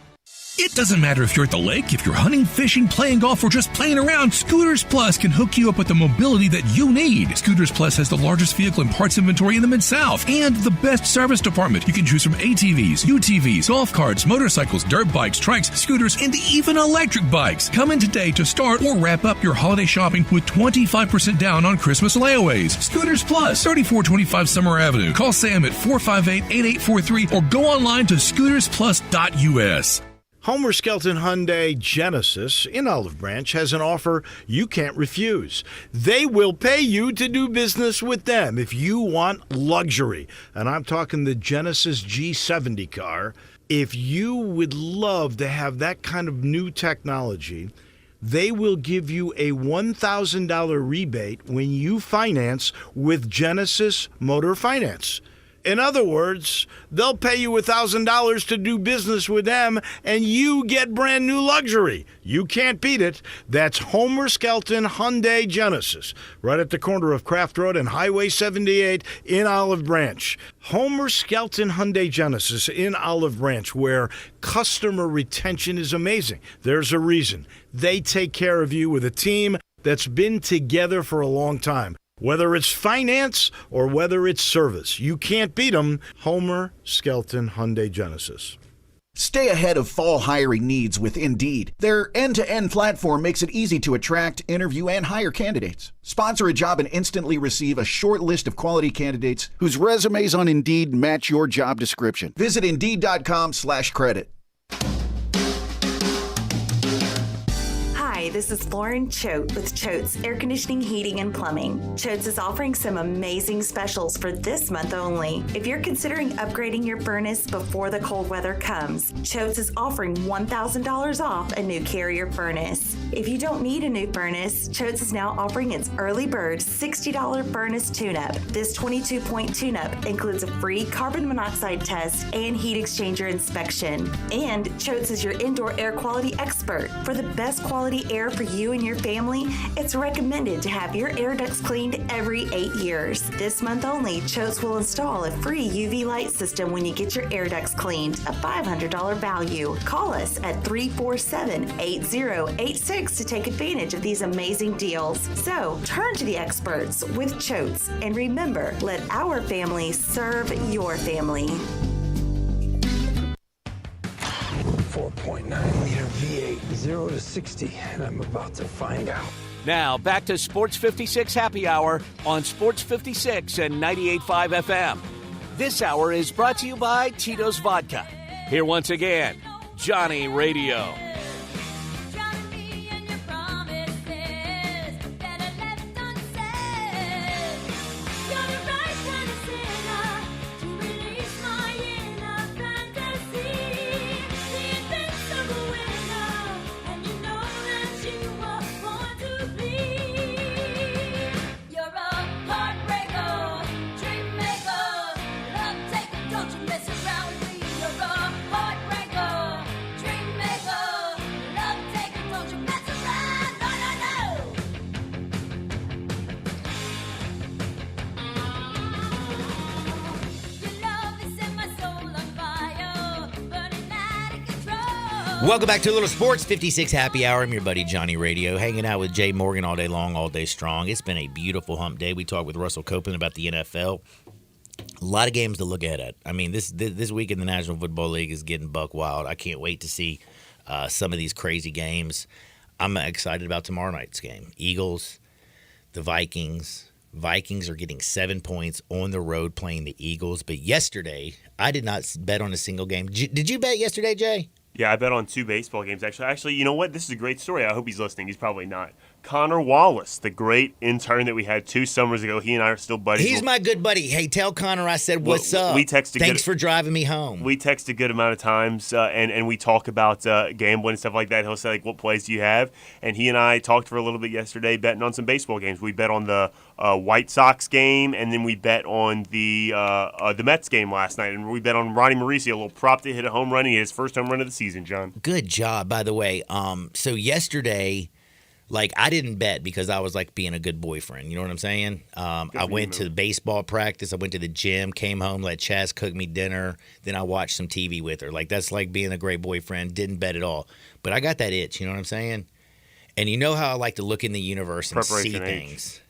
It doesn't matter if you're at the lake, if you're hunting, fishing, playing golf, or just playing around, Scooters Plus can hook you up with the mobility that you need. Scooters Plus has the largest vehicle and parts inventory in the Mid-South and the best service department. You can choose from ATVs, UTVs, golf carts, motorcycles, dirt bikes, trikes, scooters, and even electric bikes. Come in today to start or wrap up your holiday shopping with 25% down on Christmas layaways. Scooters Plus, 3425 Summer Avenue. Call Sam at 458-8843 or go online to scootersplus.us. Homer Skelton Hyundai Genesis in Olive Branch has an offer you can't refuse. They will pay you to do business with them if you want luxury. And I'm talking the Genesis G70 car. If you would love to have that kind of new technology, they will give you a $1,000 rebate when you finance with Genesis Motor Finance. In other words, they'll pay you $1,000 to do business with them, and you get brand new luxury. You can't beat it. That's Homer Skelton Hyundai Genesis, right at the corner of Craft Road and Highway 78 in Olive Branch. Homer Skelton Hyundai Genesis in Olive Branch, where customer retention is amazing. There's a reason. They take care of you with a team that's been together for a long time. Whether it's finance or whether it's service, you can't beat them. Homer Skelton Hyundai Genesis. Stay ahead of fall hiring needs with Indeed. Their end-to-end platform makes it easy to attract, interview, and hire candidates. Sponsor a job and instantly receive a short list of quality candidates whose resumes on Indeed match your job description. Visit Indeed.com/credit. Hi, this is Lauren Choate with Choate's Air Conditioning, Heating, and Plumbing. Choate's is offering some amazing specials for this month only. If you're considering upgrading your furnace before the cold weather comes, Choate's is offering $1,000 off a new Carrier furnace. If you don't need a new furnace, Choate's is now offering its early bird $60 furnace tune-up. This 22-point tune-up includes a free carbon monoxide test and heat exchanger inspection. And Choate's is your indoor air quality expert. For the best quality air for you and your family, it's recommended to have your air ducts cleaned every 8 years. This month only, Choate's will install a free UV light system when you get your air ducts cleaned, a $500 value. Call us at 347-8086 to take advantage of these amazing deals. So, turn to the experts with Choate's, and remember, let our family serve your family. 4.9 liter V8, 0 to 60, and I'm about to find out. Now, back to Sports 56 Happy Hour on Sports 56 and 98.5 FM. This hour is brought to you by Tito's Vodka. Here once again, Johnny Radio. Welcome back to a little Sports 56 Happy Hour. I'm your buddy Johnny Radio, hanging out with Jay Morgan all day long, all day strong. It's been a beautiful hump day. We talked with Russell Copeland about the NFL. A lot of games to look ahead at. I mean, this week in the National Football League is getting buck wild. I can't wait to see some of these crazy games. I'm excited about tomorrow night's game. Eagles, the Vikings. Vikings are getting 7 points on the road playing the Eagles. But yesterday, I did not bet on a single game. Did you bet yesterday, Jay? Yeah, I bet on 2 baseball games, actually. Actually, you know what? This is a great story. I hope he's listening. He's probably not. Connor Wallace, the great intern that we had 2 summers ago. He and I are still buddies. He's my good buddy. Hey, tell Connor I said, what's up? We text Thanks for driving me home. We text a good amount of times, and we talk about gambling and stuff like that. He'll say, like, what plays do you have? And he and I talked for a little bit yesterday betting on some baseball games. We bet on the White Sox game, and then we bet on the Mets game last night. And we bet on Ronnie Mauricio, a little prop to hit a home run. He hit his first home run of the season, John. Good job, by the way. So yesterday, like, I didn't bet because I was, like, being a good boyfriend. You know what I'm saying? I went to the baseball practice. I went to the gym, came home, let Chaz cook me dinner. Then I watched some TV with her. Like, that's like being a great boyfriend. Didn't bet at all. But I got that itch. You know what I'm saying? And you know how I like to look in the universe and see things.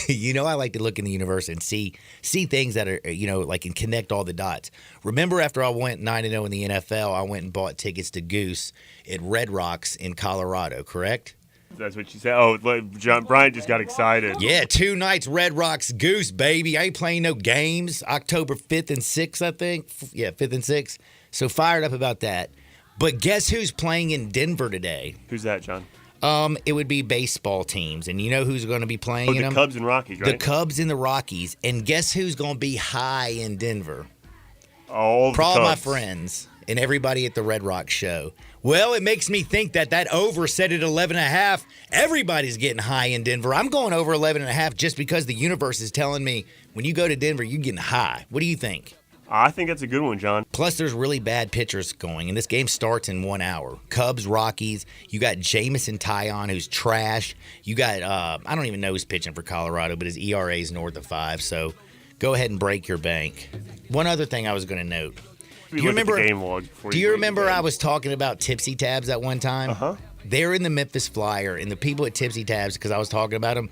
You know I like to look in the universe and see things that are, you know, like, and connect all the dots. Remember after I went 9-0 in the NFL, I went and bought tickets to Goose at Red Rocks in Colorado, correct? That's what you said. Oh, John Bryant just got excited. Yeah, 2 nights Red Rocks Goose, baby. I ain't playing no games. October 5th and 6th, I think. Yeah, 5th and 6th. So fired up about that. But guess who's playing in Denver today? Who's that, John? It would be baseball teams. And you know who's going to be playing in them? The Cubs and Rockies, right? The Cubs and the Rockies. And guess who's going to be high in Denver? All the Cubs. My friends and everybody at the Red Rock show. Well, it makes me think that over set at 11.5. Everybody's getting high in Denver. I'm going over 11.5 just because the universe is telling me when you go to Denver, you're getting high. What do you think? I think that's a good one, John. Plus, there's really bad pitchers going, and this game starts in 1 hour. Cubs, Rockies. You got Jamison Tyon, who's trash. You got, I don't even know who's pitching for Colorado, but his ERA is north of 5, so go ahead and break your bank. One other thing I was going to note. Do you remember I was talking about Tipsy Tabs at one time? Uh-huh. They're in the Memphis Flyer, and the people at Tipsy Tabs, because I was talking about them,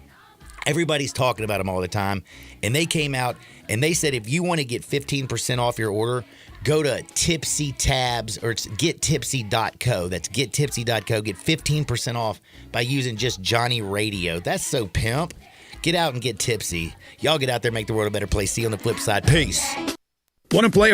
everybody's talking about them all the time, and they came out and they said if you want to get 15% off your order, go to Tipsy Tabs, or it's gettipsy.co. That's gettipsy.co. Get 15% off by using just Johnny Radio. That's so pimp. Get out and get tipsy. Y'all get out there, make the world a better place. See you on the flip side. Peace. Want to play a